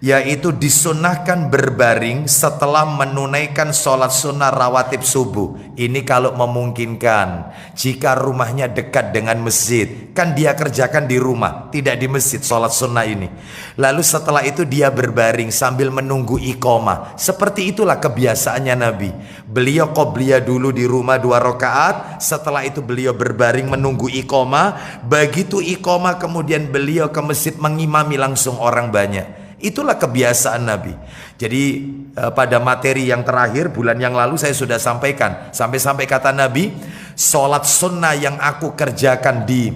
yaitu disunahkan berbaring setelah menunaikan sholat sunnah rawatib subuh. Ini kalau memungkinkan. Jika rumahnya dekat dengan masjid, kan dia kerjakan di rumah, tidak di masjid sholat sunnah ini. Lalu setelah itu dia berbaring sambil menunggu iqomah. Seperti itulah kebiasaannya Nabi. Beliau qobliyah dulu di rumah 2 rakaat, setelah itu beliau berbaring menunggu iqomah. Begitu iqomah kemudian beliau ke masjid mengimami langsung orang banyak. Itulah kebiasaan Nabi. Jadi pada materi yang terakhir bulan yang lalu saya sudah sampaikan, sampai kata Nabi, sholat sunnah yang aku kerjakan di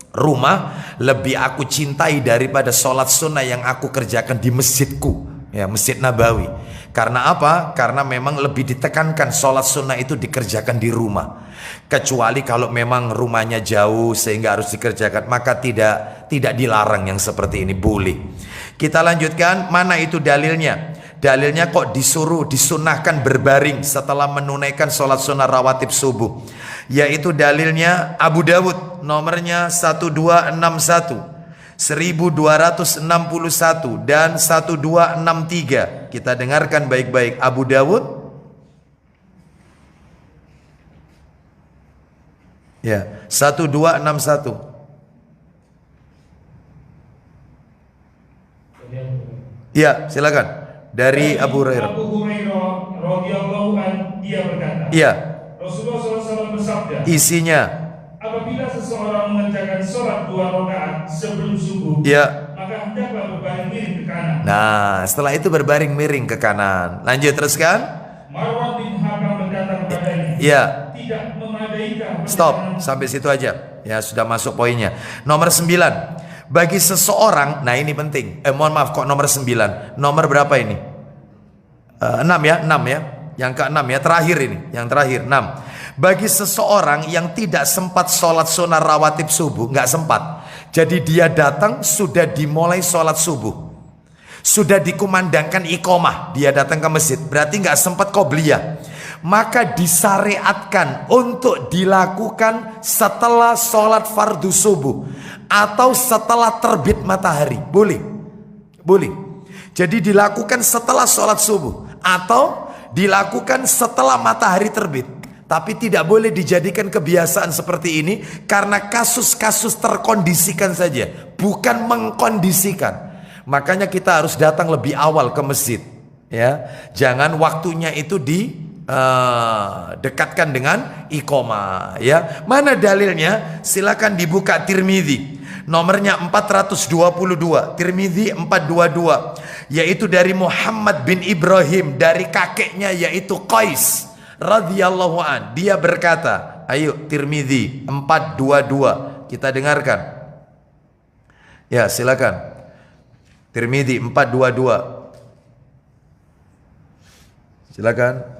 rumah lebih aku cintai daripada sholat sunnah yang aku kerjakan di masjidku, ya, Masjid Nabawi. Karena apa? Karena memang lebih ditekankan sholat sunnah itu dikerjakan di rumah. Kecuali kalau memang rumahnya jauh sehingga harus dikerjakan, maka tidak dilarang yang seperti ini, boleh. Kita lanjutkan, mana itu dalilnya? Dalilnya kok disunahkan berbaring setelah menunaikan sholat sunnah rawatib subuh. Yaitu dalilnya Abu Dawud nomornya 1261, 1261 dan 1263. Kita dengarkan baik-baik. Abu Dawud, ya, 1261. Ya, silakan. Dari Abu Hurairah. Abu Hurairah radhiyallahu an, dia berkata, ya, Rasulullah SAW bersabda, isinya, apabila seseorang mengerjakan sholat 2 rakaat sebelum subuh, ya, maka hendaklah berbaring miring ke kanan. Nah, setelah itu berbaring miring ke kanan. Lanjut teruskan. Marwan bin Hakam berkata kepadanya, ya, tidak memadaikan. Stop, sampai situ aja. Ya, sudah masuk poinnya. Nomor 9. Bagi seseorang, nah ini penting. Mohon maaf, kok nomor 9? Nomor berapa ini? 6 ya, 6 ya. Yang ke-6 ya, terakhir ini. Yang terakhir, 6. Bagi seseorang yang tidak sempat sholat sunnah rawatib subuh, nggak sempat. Jadi dia datang, sudah dimulai sholat subuh, sudah dikumandangkan iqomah, dia datang ke masjid, berarti nggak sempat qobliyah. Maka disyariatkan untuk dilakukan setelah sholat fardu subuh atau setelah terbit matahari. Boleh, boleh. Jadi dilakukan setelah sholat subuh atau dilakukan setelah matahari terbit. Tapi tidak boleh dijadikan kebiasaan seperti ini karena kasus-kasus terkondisikan saja, bukan mengkondisikan. Makanya kita harus datang lebih awal ke masjid, ya. Jangan waktunya itu dekatkan dengan iqomah, ya. Mana dalilnya? Silakan dibuka Tirmidzi. Nomornya 422, Tirmidzi 422, yaitu dari Muhammad bin Ibrahim, dari kakeknya yaitu Qais radhiyallahu an. Dia berkata, ayo Tirmidzi 422 kita dengarkan. Ya, silakan. Tirmidzi 422. Silakan.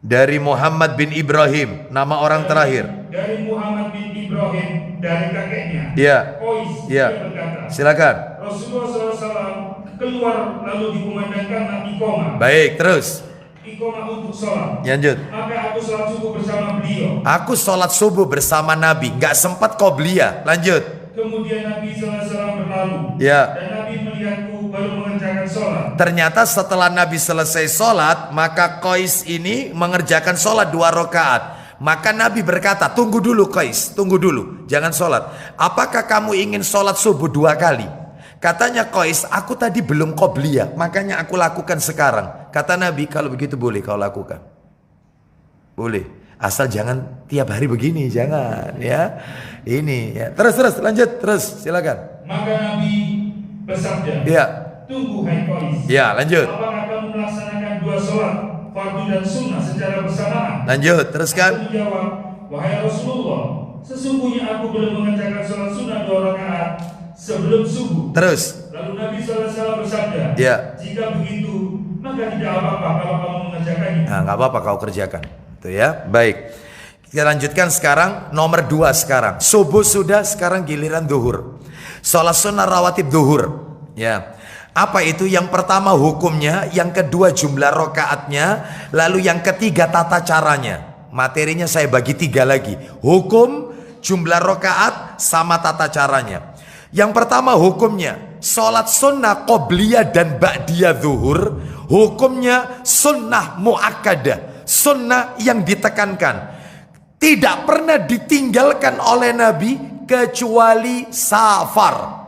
Dari Muhammad bin Ibrahim, nama orang terakhir. Dari Muhammad bin Ibrahim, dari kakeknya. Ya. Qais, Ya. dia berkata, Silakan. Rasulullah SAW keluar lalu dikumandangkan iqomah. Baik, terus. Iqomah untuk sholat. Lanjut. Maka aku sholat subuh bersama beliau. Aku sholat subuh bersama Nabi, nggak sempat qobliyah. Lanjut. Kemudian Nabi SAW berlalu. Ya. Dan Nabi melihatku baru mengerjakan sholat. Ternyata setelah Nabi selesai sholat, maka Qais ini mengerjakan sholat 2 rakaat. Maka Nabi berkata, tunggu dulu Qais, tunggu dulu, jangan sholat. Apakah kamu ingin sholat subuh 2 kali? Katanya Qais, aku tadi belum qobliyah, makanya aku lakukan sekarang. Kata Nabi, kalau begitu boleh kau lakukan. Boleh, asal jangan tiap hari begini, jangan ya. Ini ya. Terus lanjut, terus silakan. Maka Nabi bersabda, Ya. tunggu hai Qais. Ya, lanjut. Apakah kamu melaksanakan 2 sholat fardu dan sunnah secara bersamaan? Lanjut, teruskan. Aku menjawab, wahai Rasulullah, sesungguhnya aku belum mengerjakan sholat sunnah 2 rakaat sebelum subuh. Terus. Lalu Nabi SAW bersabda, Ya. jika begitu, maka tidak apa-apa kalau kamu mengerjakannya. Nah, nggak apa-apa kau kerjakan. Itu ya. Baik. Kita lanjutkan sekarang nomor 2 sekarang. Subuh sudah, sekarang giliran duhur. Sholat sunnah rawatib duhur. Ya. Apa itu? Yang pertama hukumnya, yang kedua jumlah rakaatnya, lalu yang ketiga tata caranya. Materinya saya bagi 3 lagi. Hukum, jumlah rakaat, sama tata caranya. Yang pertama hukumnya, sholat sunnah qobliyah dan ba'diyah zuhur, hukumnya sunnah muakkadah, sunnah yang ditekankan, tidak pernah ditinggalkan oleh Nabi kecuali safar.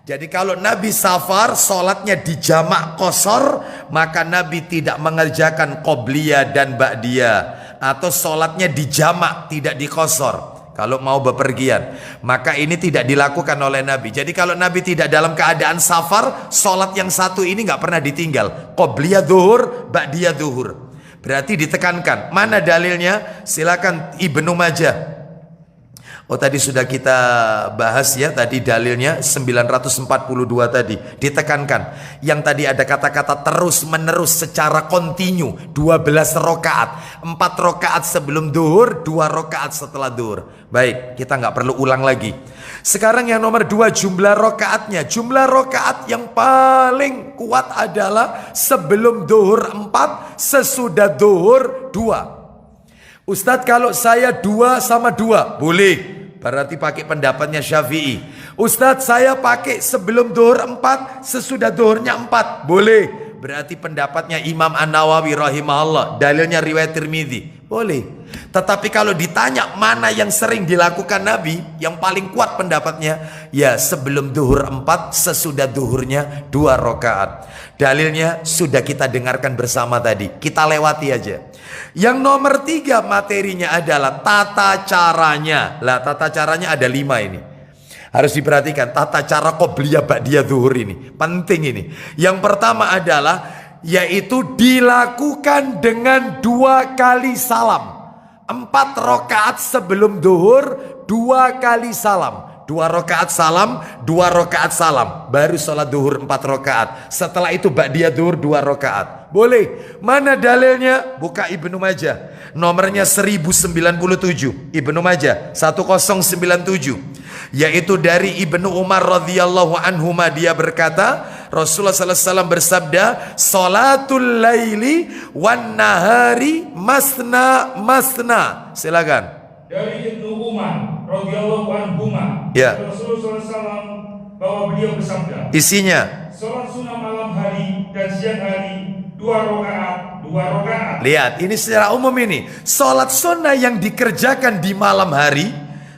Jadi kalau Nabi safar, sholatnya di jamak qasar, maka Nabi tidak mengerjakan qobliyah dan ba'diyah, atau sholatnya di jamak, tidak di qasar. Kalau mau bepergian, maka ini tidak dilakukan oleh Nabi. Jadi kalau Nabi tidak dalam keadaan safar, sholat yang satu ini nggak pernah ditinggal. Qobliyah zuhur, ba'diyah zuhur. Berarti ditekankan. Mana dalilnya? Silakan Ibnu Majah. Oh, tadi sudah kita bahas ya, tadi dalilnya 942 tadi ditekankan. Yang tadi ada kata-kata terus menerus secara kontinu, 12 rakaat, 4 rakaat sebelum duhur, 2 rakaat setelah duhur. Baik, kita nggak perlu ulang lagi. Sekarang yang nomor 2, jumlah rakaatnya. Jumlah rakaat yang paling kuat adalah sebelum duhur 4, sesudah duhur 2. Ustadz, kalau saya 2 sama 2 boleh, berarti pakai pendapatnya Syafi'i. Ustadz, saya pakai sebelum duhur 4, sesudah duhurnya 4 boleh, berarti pendapatnya Imam An-Nawawi rahimahullah. Dalilnya riwayat Tirmidzi, boleh. Tetapi kalau ditanya mana yang sering dilakukan Nabi, yang paling kuat pendapatnya, ya sebelum duhur 4, sesudah duhurnya 2 rakaat. Dalilnya sudah kita dengarkan bersama tadi, kita lewati aja. Yang nomor 3 materinya adalah tata caranya. Lah, tata caranya ada 5 ini. Harus diperhatikan tata cara qobliyah ba'diyah zuhur ini. Penting ini. Yang pertama adalah yaitu dilakukan dengan 2 kali salam. 4 rakaat sebelum duhur, 2 kali salam. 2 rakaat salam, 2 rakaat salam. Baru sholat duhur 4 rakaat. Setelah itu ba'diyah duhur 2 rakaat. Boleh. Mana dalilnya? Buka Ibnu Majah. Nomornya 1097. Ibnu Majah 1097. Yaitu dari Ibnu Umar radhiyallahu anhuma, dia berkata, Rasulullah sallallahu alaihi wasallam bersabda, "Salatul laili wan nahari masna masna." Silakan. Dari Ibnu Umar radhiyallahu anhuma, Ya. Rasulullah SAW bahwa beliau bersabda, Isinya, sholat sunnah malam hari dan siang hari 2 rakaat, 2 rakaat. lihat, ini secara umum ini. Sholat sunnah yang dikerjakan di malam hari,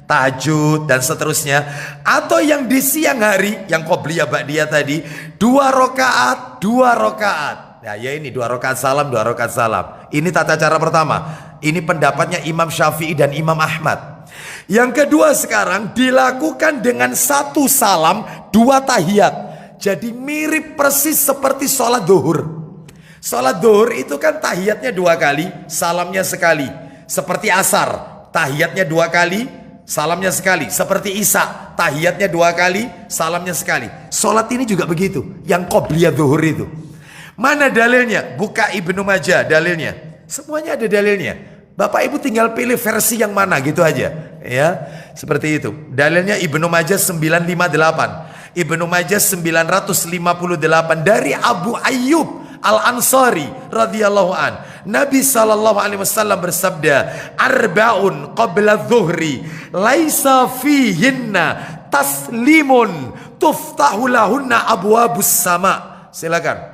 tahajud dan seterusnya, atau yang di siang hari, yang qobliyah ba'diyah tadi, 2 rakaat, 2 rakaat. Nah, ya ini 2 rakaat salam, 2 rakaat salam. Ini tata cara pertama. Ini pendapatnya Imam Syafi'i dan Imam Ahmad. Yang kedua sekarang dilakukan dengan 1 salam, 2 tahiyat. Jadi mirip persis seperti sholat duhur. Sholat duhur itu kan tahiyatnya 2 kali, salamnya sekali. Seperti asar, tahiyatnya 2 kali, salamnya sekali. Seperti isya, tahiyatnya 2 kali, salamnya sekali. Sholat ini juga begitu, yang qobliyah duhur itu. Mana dalilnya? Buka Ibnu Majah dalilnya. Semuanya ada dalilnya. Bapak Ibu tinggal pilih versi yang mana gitu aja, ya. Seperti itu. Dalilnya Ibnu Majah 958. Ibnu Majah 958 dari Abu Ayyub Al-Ansari radhiyallahu an. Nabi sallallahu alaihi wasallam bersabda, "Arba'un qabla dhuhri laisa fihinna taslimun tuftahu lahunna abwabus sama." Silakan.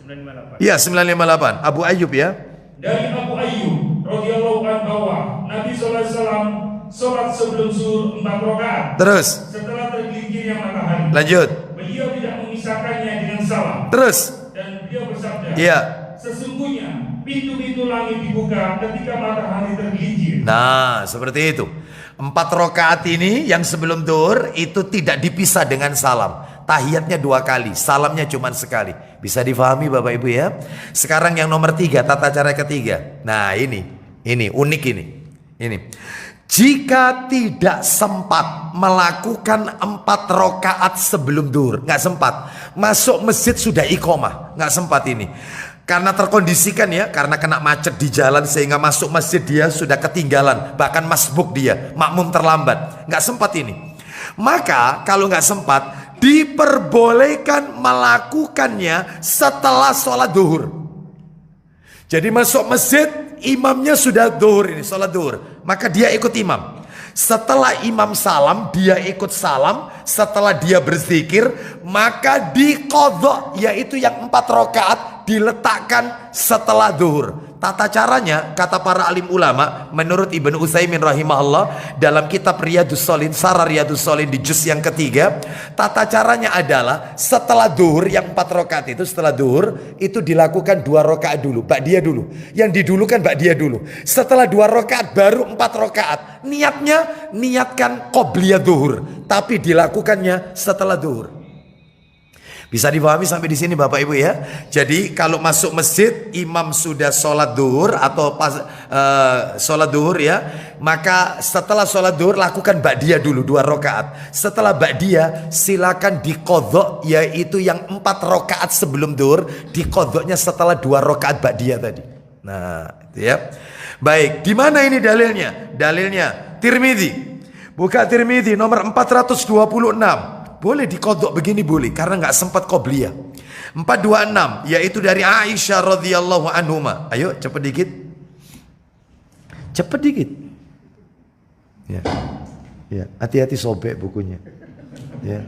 958. Iya, 958. Abu Ayyub ya. Dari Abu Ayyub radhiyallahu anhu bahwa Nabi SAW sholat sebelum zuhur 4 rakaat. Terus. Setelah tergelincirnya matahari. Lanjut. Beliau tidak memisahkannya dengan salam. Terus. Dan beliau bersabda, Iya. sesungguhnya pintu-pintu langit dibuka ketika matahari tergelincir. Nah, seperti itu. 4 rakaat ini yang sebelum duhur itu tidak dipisah dengan salam. Tahiyatnya 2 kali, salamnya cuma sekali. Bisa difahami Bapak Ibu ya. Sekarang yang nomor 3, tata cara ketiga. Nah ini unik ini. Jika tidak sempat melakukan 4 rakaat sebelum duhur, nggak sempat. Masuk masjid sudah iqomah, nggak sempat ini. Karena terkondisikan ya, karena kena macet di jalan sehingga masuk masjid dia sudah ketinggalan, bahkan masbuk dia, makmum terlambat, nggak sempat ini. Maka kalau nggak sempat, diperbolehkan melakukannya setelah sholat duhur. Jadi masuk masjid, imamnya sudah duhur ini, sholat duhur, maka dia ikut imam. Setelah imam salam, dia ikut salam. Setelah dia berzikir, maka diqadha, yaitu yang 4 rakaat diletakkan setelah duhur. Tata caranya, kata para alim ulama, menurut Ibnu Utsaimin rahimahullah, dalam kitab Riyadhus Shalihin, Sarah Riyadhus Shalihin di juz yang ketiga, tata caranya adalah setelah duhur, yang 4 rakaat itu setelah duhur, itu dilakukan 2 rakaat dulu, ba'diyah dulu. Yang didulukan ba'diyah dulu. Setelah 2 rakaat baru 4 rakaat. Niatnya, niatkan qobliyah duhur, tapi dilakukannya setelah duhur. Bisa dipahami sampai di sini Bapak Ibu ya. Jadi kalau masuk masjid, imam sudah sholat duhur atau pas sholat duhur ya, maka setelah sholat duhur lakukan ba'diyah dulu 2 rakaat. Setelah ba'diyah silakan diqadha, yaitu yang 4 rakaat sebelum duhur, diqadhanya setelah 2 rakaat ba'diyah tadi. Nah, itu ya. Baik, di mana ini dalilnya? Dalilnya Tirmidzi. Buka Tirmidzi nomor 426. Boleh dikodok begini boleh, karena nggak sempat qobliyah. 426, yaitu dari Aisyah radhiyallahu anhuma. Ayo cepet dikit. Cepet dikit. Ya. Ya, hati-hati sobek bukunya. Ya.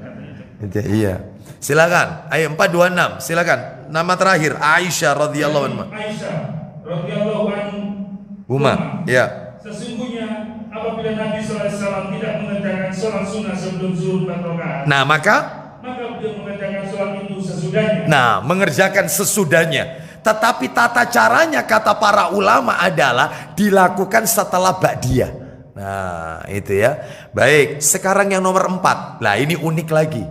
Iya. Silakan. Ayo 426, silakan. Nama terakhir Aisyah radhiyallahu anha. Aisyah radhiyallahu anha. Ya. Sesungguhnya apabila Nabi SAW tidak mengerjakan sholat sunnah sebelum zuhur 4 rakaat, nah maka beliau mengerjakan sholat itu sesudahnya. Nah, mengerjakan sesudahnya. Tetapi tata caranya kata para ulama adalah dilakukan setelah ba'diyah. Nah, itu ya. Baik, sekarang yang nomor 4. Nah, ini unik lagi.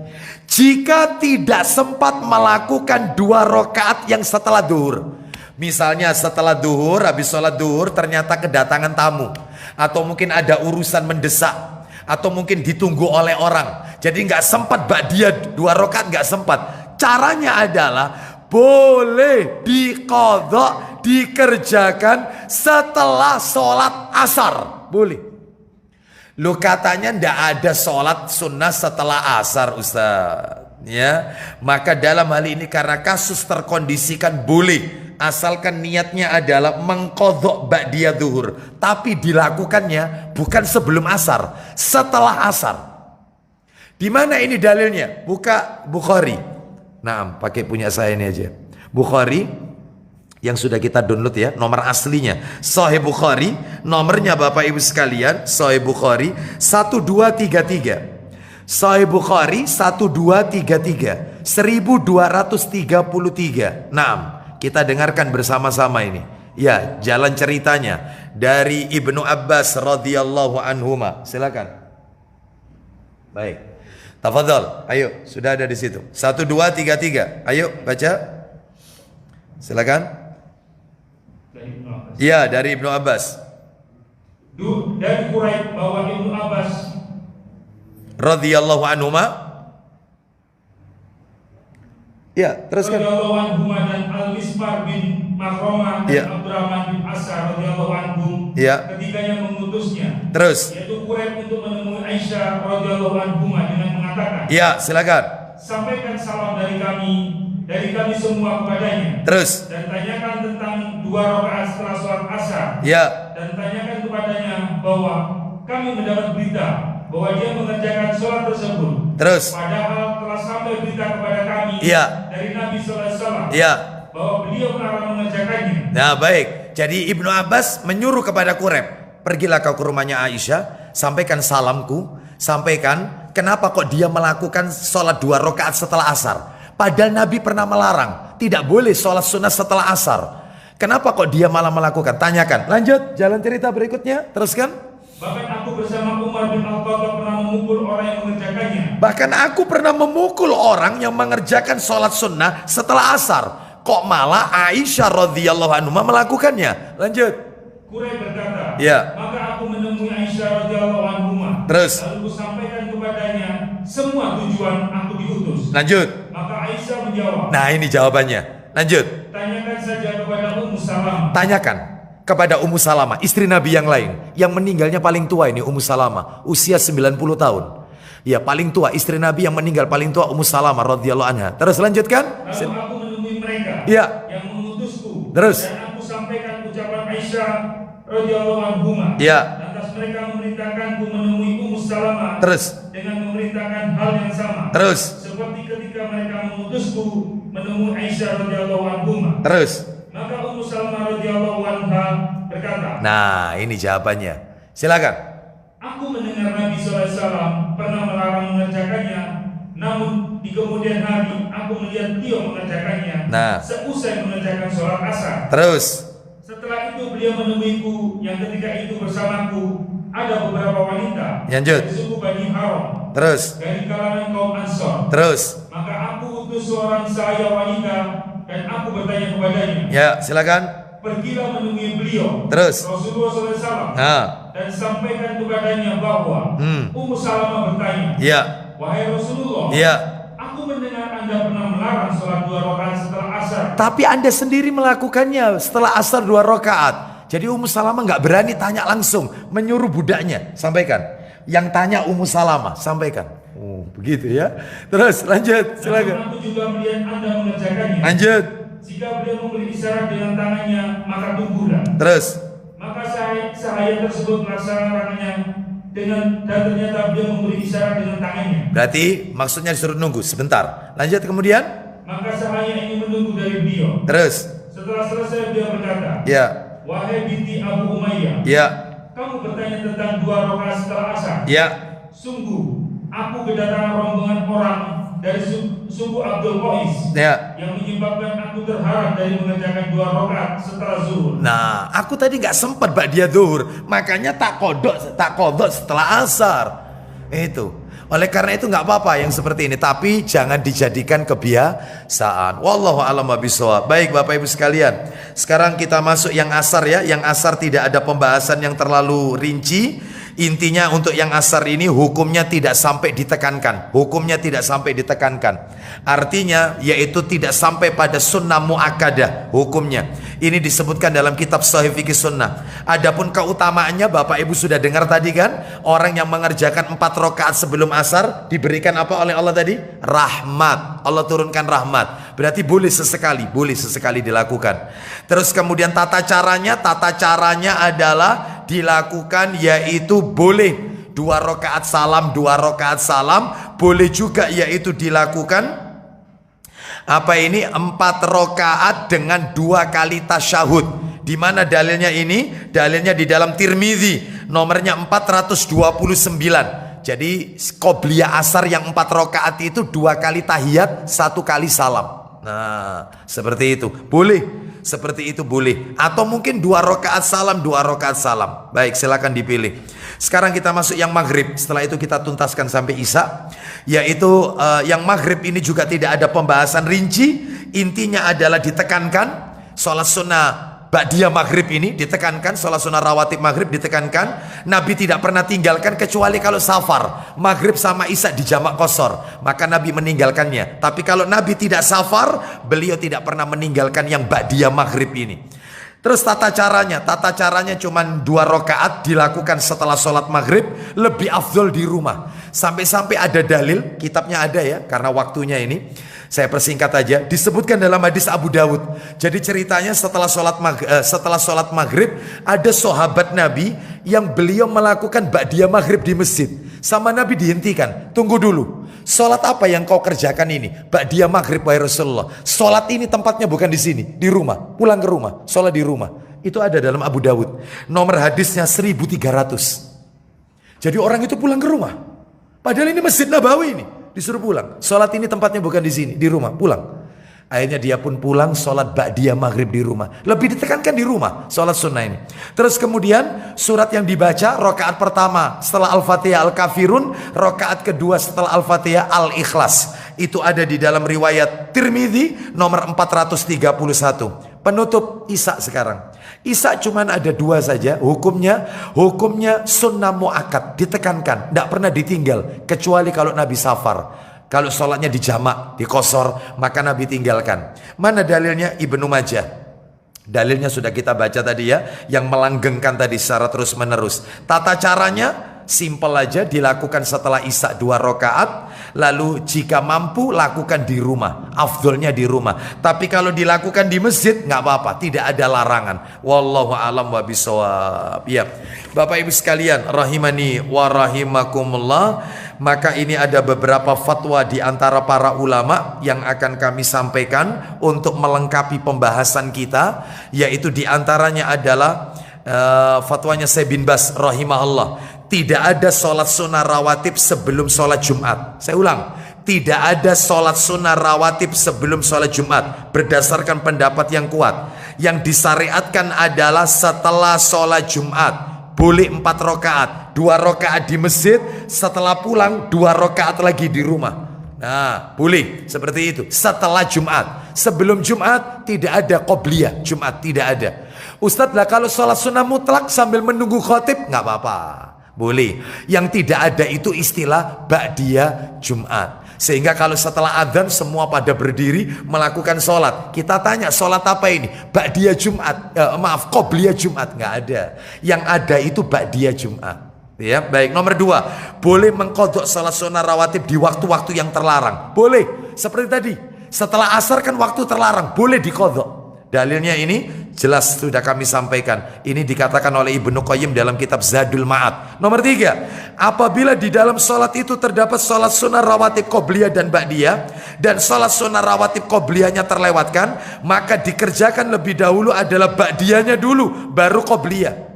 Jika tidak sempat melakukan 2 rakaat yang setelah duhur, misalnya setelah duhur, habis sholat duhur ternyata kedatangan tamu, atau mungkin ada urusan mendesak, atau mungkin ditunggu oleh orang, jadi nggak sempat ba'diyah 2 rakaat, nggak sempat. Caranya adalah boleh diqadha, dikerjakan setelah sholat asar, boleh. Lu katanya ndak ada sholat sunnah setelah asar, Ustaz. Ya, maka dalam hal ini karena kasus terkondisikan boleh, asalkan niatnya adalah mengqadha ba'diyah zuhur, tapi dilakukannya bukan sebelum asar, setelah asar. Di mana ini dalilnya? Buka Bukhari. Nah, pakai punya saya ini aja. Bukhari yang sudah kita download ya, nomor aslinya Sahih Bukhari, nomornya Bapak Ibu sekalian, Sahih Bukhari 1233. Sahih Bukhari 1233, 1233. Nah, kita dengarkan bersama-sama ini. Ya, jalan ceritanya dari Ibnu Abbas radhiyallahu anhuma. Silakan. Baik. Tafadhol. Ayo, sudah ada di situ. 1233. Ayo baca. Silakan. Ya, dari Ibnu Abbas. Dari Quraib bahwa Ibnu Abbas radhiyallahu anhuma. Ya, teruskan. Radhiyallahu anhuma dan Al-Misbar bin Makhramah dan Abdurrahman bin Asar radhiyallahu anhum ketiganya mengutusnya. Terus. Yaitu Quraib untuk menemui Aisyah radhiyallahu anhuma dengan mengatakan. Ya, silakan. Sampaikan salam dari kami semua kepadanya. Terus. Dan tanyakan tentang 2 rakaat setelah sholat asar. Ya. Dan tanyakan kepadanya bahwa kami mendapat berita bahwa dia mengerjakan sholat tersebut. Terus. Padahal telah sampai berita kepada kami dari Nabi SAW bahwa beliau melarang mengerjakannya. Nah, baik. Jadi Ibnu Abbas menyuruh kepada Quraib, pergilah kau ke rumahnya Aisyah, sampaikan salamku, sampaikan kenapa kok dia melakukan sholat 2 rakaat setelah asar. Padahal Nabi pernah melarang, tidak boleh sholat sunnah setelah asar. Kenapa kok dia malah melakukan? Tanyakan. Lanjut, jalan cerita berikutnya, teruskan. Bahkan aku bersama Umar bin Al-Khattab pernah memukul orang yang mengerjakannya. Bahkan aku pernah memukul orang yang mengerjakan sholat sunnah setelah asar. Kok malah Aisyah radhiyallahu anha melakukannya? Lanjut. Quraib berkata, maka aku menemui Aisyah radhiyallahu anha. Terus. Lalu kusampaikan kepadanya semua tujuan aku diutus. Lanjut. Maka Aisyah menjawab. Nah, ini jawabannya. Lanjut. Tanyakan saja kepada Ummu Salamah. Tanyakan kepada Ummu Salamah, istri Nabi yang lain, yang meninggalnya paling tua ini Ummu Salamah, usia 90 tahun. Ya, paling tua, istri Nabi yang meninggal paling tua Ummu Salamah radhiyallahu anha. Terus lanjutkan. Lalu aku menemui mereka yang mengutusku. Terus. Dan aku sampaikan ucapan Aisyah radhiyallahu anha. Lantas mereka memerintahkanku menemui Ummu Salamah. Terus. Dengan memerintahkan hal yang sama. Terus. Seperti ketika mereka mengutusku menemui Aisyah radhiyallahu anha. Terus. Maka Ummu Salamah radhiyallahu anha berkata. Nah, ini jawabannya. Silakan. Aku mendengar Nabi SAW pernah melarang mengerjakannya, namun di kemudian hari aku melihat beliau mengerjakannya. Seusai mengerjakan sholat asar. Terus. Setelah itu beliau menemuiku yang ketika itu bersamaku ada beberapa wanita Lanjut. dari suku Bani Haram. Terus. Dari kalangan kaum Ansor. Terus. Maka aku utus seorang sahaya wanita dan aku bertanya kepadanya. Ya, silakan. Pergilah menemui beliau. Terus. Rasulullah SAW. Dan sampaikan kepadanya bahwa Ummu Salamah bertanya. Wahai Rasulullah. Aku mendengar Anda pernah melarang sholat 2 rakaat setelah asar. Tapi Anda sendiri melakukannya setelah asar 2 rakaat. Jadi Ummu Salamah nggak berani tanya langsung, menyuruh budaknya, sampaikan. Yang tanya Ummu Salamah, sampaikan. Oh, begitu ya. Terus lanjut, silakan. Aku juga melihat Anda mengerjakannya. Lanjut. Jika beliau memberi isyarat dengan tangannya, maka tunggulah. Terus. Maka sahaya tersebut melaksanakannya dan ternyata beliau memberi isyarat dengan tangannya. Berarti maksudnya disuruh nunggu sebentar. Lanjut kemudian. Maka sahaya ini menunggu dari beliau. Terus. Setelah selesai beliau berkata. Wahai binti Abu Umayyah. Kamu bertanya tentang 2 rakaat setelah asar. Sungguh aku kedatangan rombongan orang dari suku Abdul Qais yang menyebabkan aku terhalang dari mengerjakan 2 rakaat setelah zuhur. Nah, aku tadi nggak sempat ba'diyah zuhur, makanya tak kodok setelah asar. Itu Oleh karena itu nggak apa-apa yang seperti ini, tapi jangan dijadikan kebiasaan. Wallahu a'lam bishawab. Baik Bapak Ibu sekalian, sekarang kita masuk yang asar ya. Yang asar tidak ada pembahasan yang terlalu rinci. Intinya untuk yang asar ini hukumnya tidak sampai ditekankan. Hukumnya tidak sampai ditekankan. Artinya yaitu tidak sampai pada sunnah muakkadah hukumnya. Ini disebutkan dalam kitab Sahih Fikih Sunnah. Adapun keutamaannya Bapak Ibu sudah dengar tadi kan, orang yang mengerjakan 4 rakaat sebelum asar diberikan apa oleh Allah tadi? Rahmat. Allah turunkan rahmat. Berarti boleh sesekali dilakukan. Terus kemudian tata caranya adalah dilakukan yaitu boleh 2 rakaat salam, 2 rakaat salam. Boleh juga yaitu dilakukan 4 rakaat dengan 2 kali tasyahud. Di mana dalilnya ini? Dalilnya di dalam Tirmizi, nomornya 429. Jadi qobliyah asar yang 4 rakaat itu 2 kali tahiyat, 1 kali salam. Nah, seperti itu. Boleh. Seperti itu boleh. Atau mungkin 2 rakaat salam, 2 rakaat salam. Baik, silakan dipilih. Sekarang kita masuk yang maghrib. Setelah itu kita tuntaskan sampai isya. Yaitu yang maghrib ini juga tidak ada pembahasan rinci. Intinya adalah ditekankan sholat sunnah ba'diyah maghrib ini ditekankan, sholat sunnah rawatib maghrib ditekankan. Nabi tidak pernah tinggalkan kecuali kalau safar. Maghrib sama isya di jamak qashar, maka Nabi meninggalkannya. Tapi kalau Nabi tidak safar, beliau tidak pernah meninggalkan yang ba'diyah maghrib ini. Terus tata caranya cuma 2 rakaat dilakukan setelah sholat maghrib, lebih afdol di rumah. Sampai-sampai ada dalil, kitabnya ada ya, karena waktunya ini saya persingkat aja. Disebutkan dalam hadis Abu Dawud. Jadi ceritanya setelah sholat maghrib ada sahabat Nabi yang beliau melakukan ba'diyah maghrib di masjid. Sama Nabi dihentikan, tunggu dulu. Sholat apa yang kau kerjakan ini? Ba'diyah maghrib wahai Rasulullah. Sholat ini tempatnya bukan di sini, di rumah. Pulang ke rumah, sholat di rumah. Itu ada dalam Abu Dawud. Nomor hadisnya 1300. Jadi orang itu pulang ke rumah. Padahal ini Masjid Nabawi ini. Disuruh pulang. Sholat ini tempatnya bukan di sini, di rumah. Pulang. Akhirnya dia pun pulang sholat ba'diyah maghrib di rumah. Lebih ditekankan di rumah sholat sunnah ini. Terus kemudian surat yang dibaca, rakaat pertama setelah Al-Fatihah Al-Kafirun, rakaat kedua setelah Al-Fatihah Al-Ikhlas. Itu ada di dalam riwayat Tirmizi nomor 431. Penutup isya sekarang. Isya cuman ada 2 saja. Hukumnya sunnah muakkad, ditekankan, tidak pernah ditinggal kecuali kalau Nabi safar. Kalau sholatnya di jamak, di qashar, maka Nabi tinggalkan. Mana dalilnya? Ibnu Majah. Dalilnya sudah kita baca tadi ya, yang melanggengkan tadi secara terus menerus. Tata caranya simple aja, dilakukan setelah isya 2 rakaat. Lalu jika mampu lakukan di rumah, afdolnya di rumah. Tapi kalau dilakukan di masjid nggak apa-apa, tidak ada larangan. Wallahu a'lam bishawab. Ya, Bapak Ibu sekalian, rahimani wa rahimakumullah. Maka ini ada beberapa fatwa di antara para ulama yang akan kami sampaikan untuk melengkapi pembahasan kita, yaitu di antaranya adalah fatwanya Syekh bin Baz rahimahullah. Tidak ada sholat sunnah rawatib sebelum sholat Jumat. Saya ulang, tidak ada sholat sunnah rawatib sebelum sholat Jumat. Berdasarkan pendapat yang kuat, yang disyariatkan adalah setelah sholat Jumat. Boleh 4 rakaat, 2 rakaat di masjid, setelah pulang 2 rakaat lagi di rumah. Nah, boleh seperti itu setelah Jumat. Sebelum Jumat tidak ada qobliyah Jumat, tidak ada. Ustadz lah, kalau sholat sunnah mutlak sambil menunggu khotib nggak apa-apa, boleh. Yang tidak ada itu istilah ba'diyah Jumat. Sehingga kalau setelah adzan semua pada berdiri melakukan sholat. Kita tanya, sholat apa ini? Ba'diyah Jumat, qobliyah Jumat. Nggak ada. Yang ada itu ba'diyah Jumat. Ya, baik. Nomor 2, boleh mengqadha sholat sunnah rawatib di waktu-waktu yang terlarang. Boleh. Seperti tadi, setelah asar kan waktu terlarang, boleh diqadha. Dalilnya ini jelas sudah kami sampaikan. Ini dikatakan oleh Ibnu Qayyim dalam kitab Zadul Ma'ad. Nomor 3, apabila di dalam sholat itu terdapat sholat sunnah rawatib qobliyah dan ba'diyah, dan sholat sunnah rawatib qobliyahnya terlewatkan, maka dikerjakan lebih dahulu adalah ba'diyahnya dulu, baru qobliyah.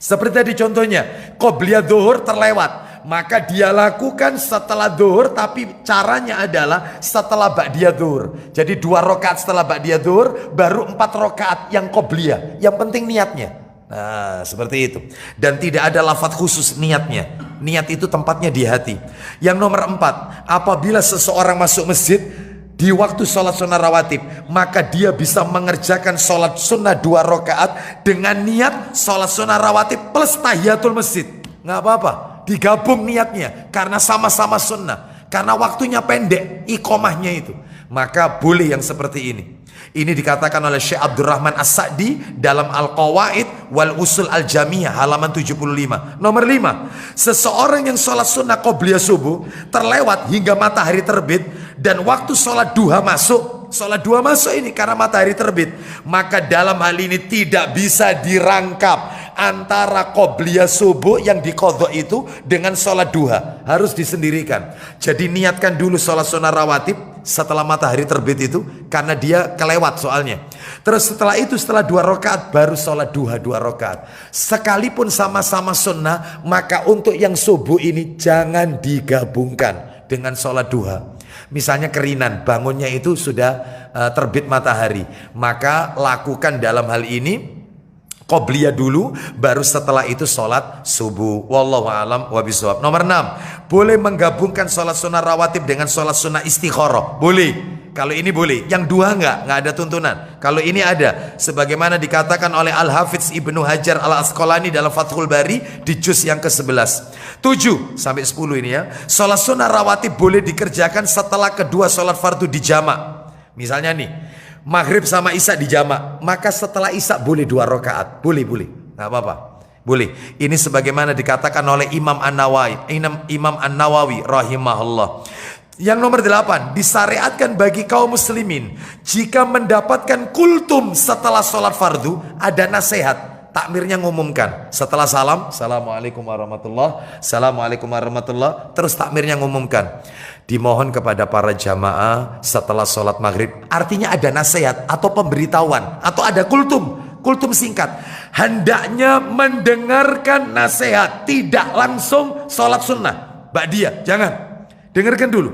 Seperti tadi contohnya, qobliyah zuhur terlewat, maka dia lakukan setelah zuhur, tapi caranya adalah setelah ba'diyah zuhur. Jadi 2 rakaat setelah ba'diyah zuhur, baru 4 rakaat yang qobliyah. Yang penting niatnya. Nah, seperti itu. Dan tidak ada lafadz khusus niatnya. Niat itu tempatnya di hati. Yang nomor 4, apabila seseorang masuk masjid di waktu sholat sunnah rawatib, maka dia bisa mengerjakan sholat sunnah 2 rakaat dengan niat sholat sunnah rawatib plus tahiyatul masjid. Nggak apa-apa, digabung niatnya karena sama-sama sunnah. Karena waktunya pendek, iqomahnya itu. Maka boleh yang seperti ini. Ini dikatakan oleh Syekh Abdurrahman As-Sa'di dalam Al-Qawaid wal Usul Al-Jamiyah halaman 75. Nomor 5, seseorang yang sholat sunnah qobliyah subuh terlewat hingga matahari terbit dan waktu sholat duha masuk. Sholat duha masuk ini karena matahari terbit. Maka dalam hal ini tidak bisa dirangkap antara qobliyah subuh yang diqodho itu dengan sholat duha. Harus disendirikan. Jadi niatkan dulu sholat sunnah rawatib setelah matahari terbit itu, karena dia kelewat soalnya. Terus setelah itu, setelah 2 rakaat baru sholat duha 2 rakaat. Sekalipun sama-sama sunnah, maka untuk yang subuh ini jangan digabungkan dengan sholat duha. Misalnya kerinan, bangunnya itu sudah terbit matahari, maka lakukan dalam hal ini qobliyah dulu, baru setelah itu sholat subuh. Wallahu a'lam wa bishawab. Nomor 6, boleh menggabungkan sholat sunnah rawatib dengan sholat sunnah istikharah. Boleh. Kalau ini boleh. Yang 2 nggak ada tuntunan. Kalau ini ada, sebagaimana dikatakan oleh Al-Hafidz Ibnu Hajar Al-Asqalani dalam Fathul Bari di juz yang ke-11. 7 sampai 10 ini ya. Sholat sunnah rawatib boleh dikerjakan setelah kedua sholat fardu di jamak. Misalnya nih, maghrib sama isya di jamak, maka setelah isya boleh 2 rakaat. Boleh, nggak apa-apa. Boleh. Ini sebagaimana dikatakan oleh Imam An-Nawawi rahimahullah. Yang nomor 8, disyariatkan bagi kaum muslimin jika mendapatkan kultum setelah sholat fardu, ada nasihat. Takmirnya ngumumkan setelah salam, assalamualaikum warahmatullah, assalamualaikum warahmatullah, terus takmirnya ngumumkan, dimohon kepada para jamaah setelah sholat maghrib. Artinya ada nasihat atau pemberitahuan atau ada kultum singkat. Hendaknya mendengarkan nasihat, tidak langsung sholat sunnah ba'diyah, jangan, dengarkan dulu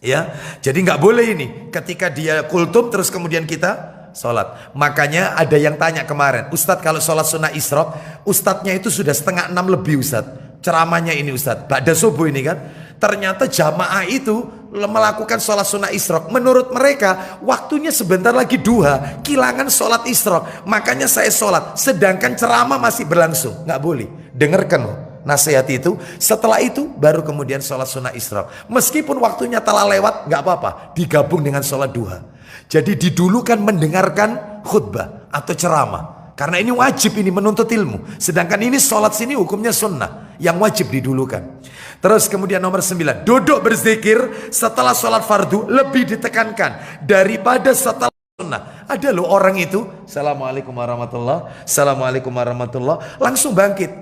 ya. Jadi nggak boleh ini ketika dia kultum terus kemudian kita sholat. Makanya ada yang tanya kemarin, Ustadz kalau sholat sunnah isyraq, Ustadznya itu sudah 5:30 lebih Ustadz, ceramahnya ini Ustadz ba'da subuh ini kan. Ternyata jamaah itu melakukan sholat sunnah isyraq, menurut mereka waktunya sebentar lagi duha, kilangan sholat isyraq, makanya saya sholat sedangkan ceramah masih berlangsung. Nggak boleh, dengarkan nasihat itu, setelah itu baru kemudian sholat sunnah isyraq. Meskipun waktunya telah lewat, nggak apa-apa, digabung dengan sholat duha. Jadi didulukan mendengarkan khutbah atau ceramah, karena ini wajib, ini menuntut ilmu. Sedangkan ini sholat sini hukumnya sunnah, yang wajib didulukan. Terus kemudian nomor 9, duduk berzikir setelah sholat fardu lebih ditekankan daripada setelah sunnah. Ada loh orang itu, assalamualaikum warahmatullah, assalamualaikum warahmatullah, langsung bangkit,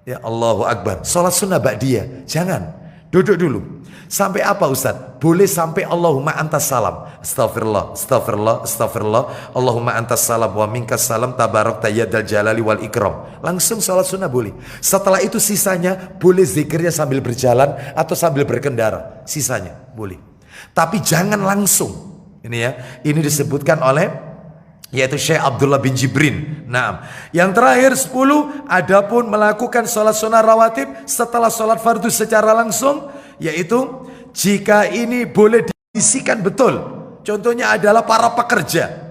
ya Allahu Akbar, sholat sunnah ba'diyah. Jangan, duduk dulu. Sampai apa Ustaz? Boleh sampai Allahumma antas salam, astagfirullah, astagfirullah, astagfirullah, Allahumma antas salam wa minkas salam, tabarakta yadzal jalali wal ikram. Langsung sholat sunnah boleh. Setelah itu sisanya boleh zikirnya sambil berjalan atau sambil berkendara, sisanya boleh. Tapi jangan langsung. Ini ya, ini disebutkan oleh yaitu Syekh Abdullah bin Jibrin. Nah, yang terakhir 10, adapun melakukan sholat sunnah rawatib setelah sholat fardu secara langsung, yaitu jika ini boleh diisikan betul. Contohnya adalah para pekerja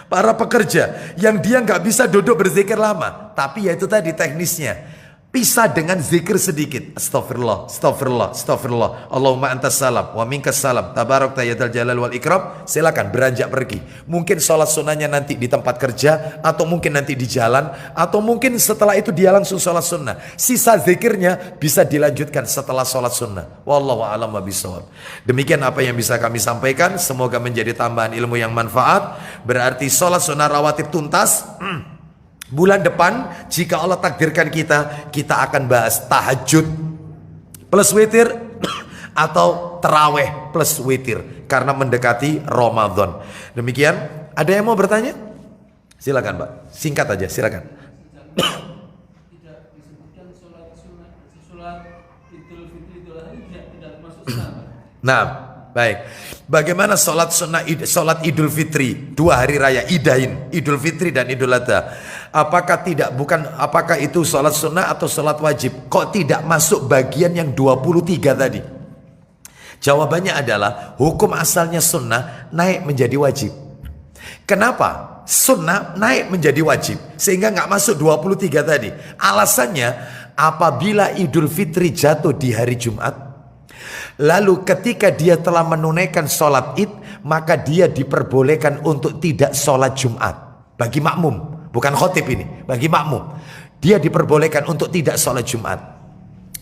para pekerja yang dia nggak bisa duduk berzikir lama, tapi yaitu tadi teknisnya, pisah dengan zikir sedikit, astagfirullah, astagfirullah, astagfirullah, Allahumma antas salam wa minkas salam, tabarakta yadzal jalal wal ikram. Silakan beranjak pergi. Mungkin sholat sunnahnya nanti di tempat kerja, atau mungkin nanti di jalan, atau mungkin setelah itu dia langsung sholat sunnah. Sisa zikirnya bisa dilanjutkan setelah sholat sunnah. Wallahu a'lam wa bishawab. Demikian apa yang bisa kami sampaikan. Semoga menjadi tambahan ilmu yang manfaat. Berarti sholat sunnah rawatib tuntas. Bulan depan jika Allah takdirkan kita akan bahas tahajud plus witir atau taraweh plus witir, karena mendekati Ramadan. Demikian, ada yang mau bertanya? Silakan Pak, singkat aja, silakan. Tidak disebutkan sholat Idul Fitri tidak termasuk sunnah. Nah, baik. Bagaimana sholat Idul Fitri, 2 hari raya Idain, Idul Fitri dan Idul Adha? apakah itu sholat sunnah atau sholat wajib? Kok tidak masuk bagian yang 23 tadi? Jawabannya adalah hukum asalnya sunnah naik menjadi wajib. Kenapa? Sunnah naik menjadi wajib sehingga nggak masuk 23 tadi. Alasannya apabila Idul Fitri jatuh di hari Jumat, lalu ketika dia telah menunaikan sholat id, maka dia diperbolehkan untuk tidak sholat Jumat. Bagi makmum, bukan khotib ini, bagi makmum, dia diperbolehkan untuk tidak sholat Jumat.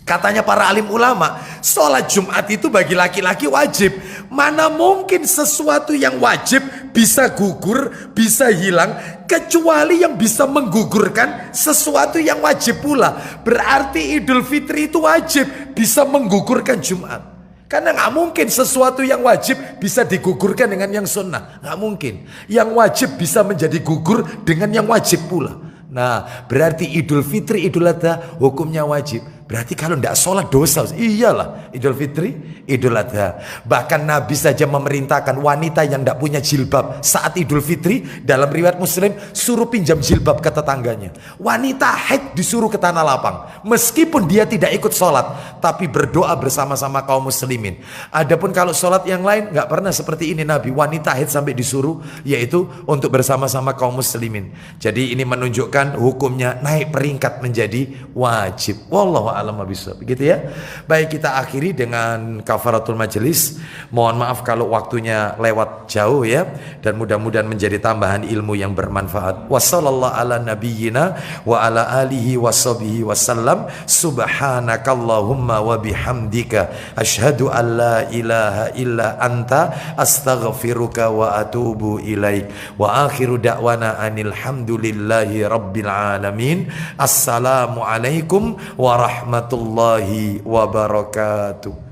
Katanya para alim ulama, sholat Jumat itu bagi laki-laki wajib. Mana mungkin sesuatu yang wajib bisa gugur, bisa hilang, kecuali yang bisa menggugurkan sesuatu yang wajib pula. Berarti Idul Fitri itu wajib, bisa menggugurkan Jumat. Karena nggak mungkin sesuatu yang wajib bisa digugurkan dengan yang sunnah. Nggak mungkin. Yang wajib bisa menjadi gugur dengan yang wajib pula. Nah, berarti Idul Fitri, Idul Adha hukumnya wajib. Berarti kalau tidak sholat dosa. Iyalah, Idul Fitri, Idul Adha. Bahkan Nabi saja memerintahkan wanita yang tidak punya jilbab saat Idul Fitri, dalam riwayat Muslim, suruh pinjam jilbab ke tetangganya. Wanita haid disuruh ke tanah lapang, meskipun dia tidak ikut sholat, tapi berdoa bersama-sama kaum muslimin. Adapun kalau sholat yang lain nggak pernah seperti ini Nabi. Wanita haid sampai disuruh, yaitu untuk bersama-sama kaum muslimin. Jadi ini menunjukkan hukumnya naik peringkat menjadi wajib. Wallahu a'lam bishawab. Begitu ya. Baik, kita akhiri dengan kafaratul majelis. Mohon maaf kalau waktunya lewat jauh ya, dan mudah-mudahan menjadi tambahan ilmu yang bermanfaat. Wassallallahu ala nabiyyina wa ala alihi washabihi wasallam. Subhanakallahumma wa bihamdika asyhadu an la ilaha illa anta astaghfiruka wa atubu ilaik. Wa akhiru da'wana anil hamdulillahi rabbil alamin. Assalamualaikum warahmatullahi wabarakatuh.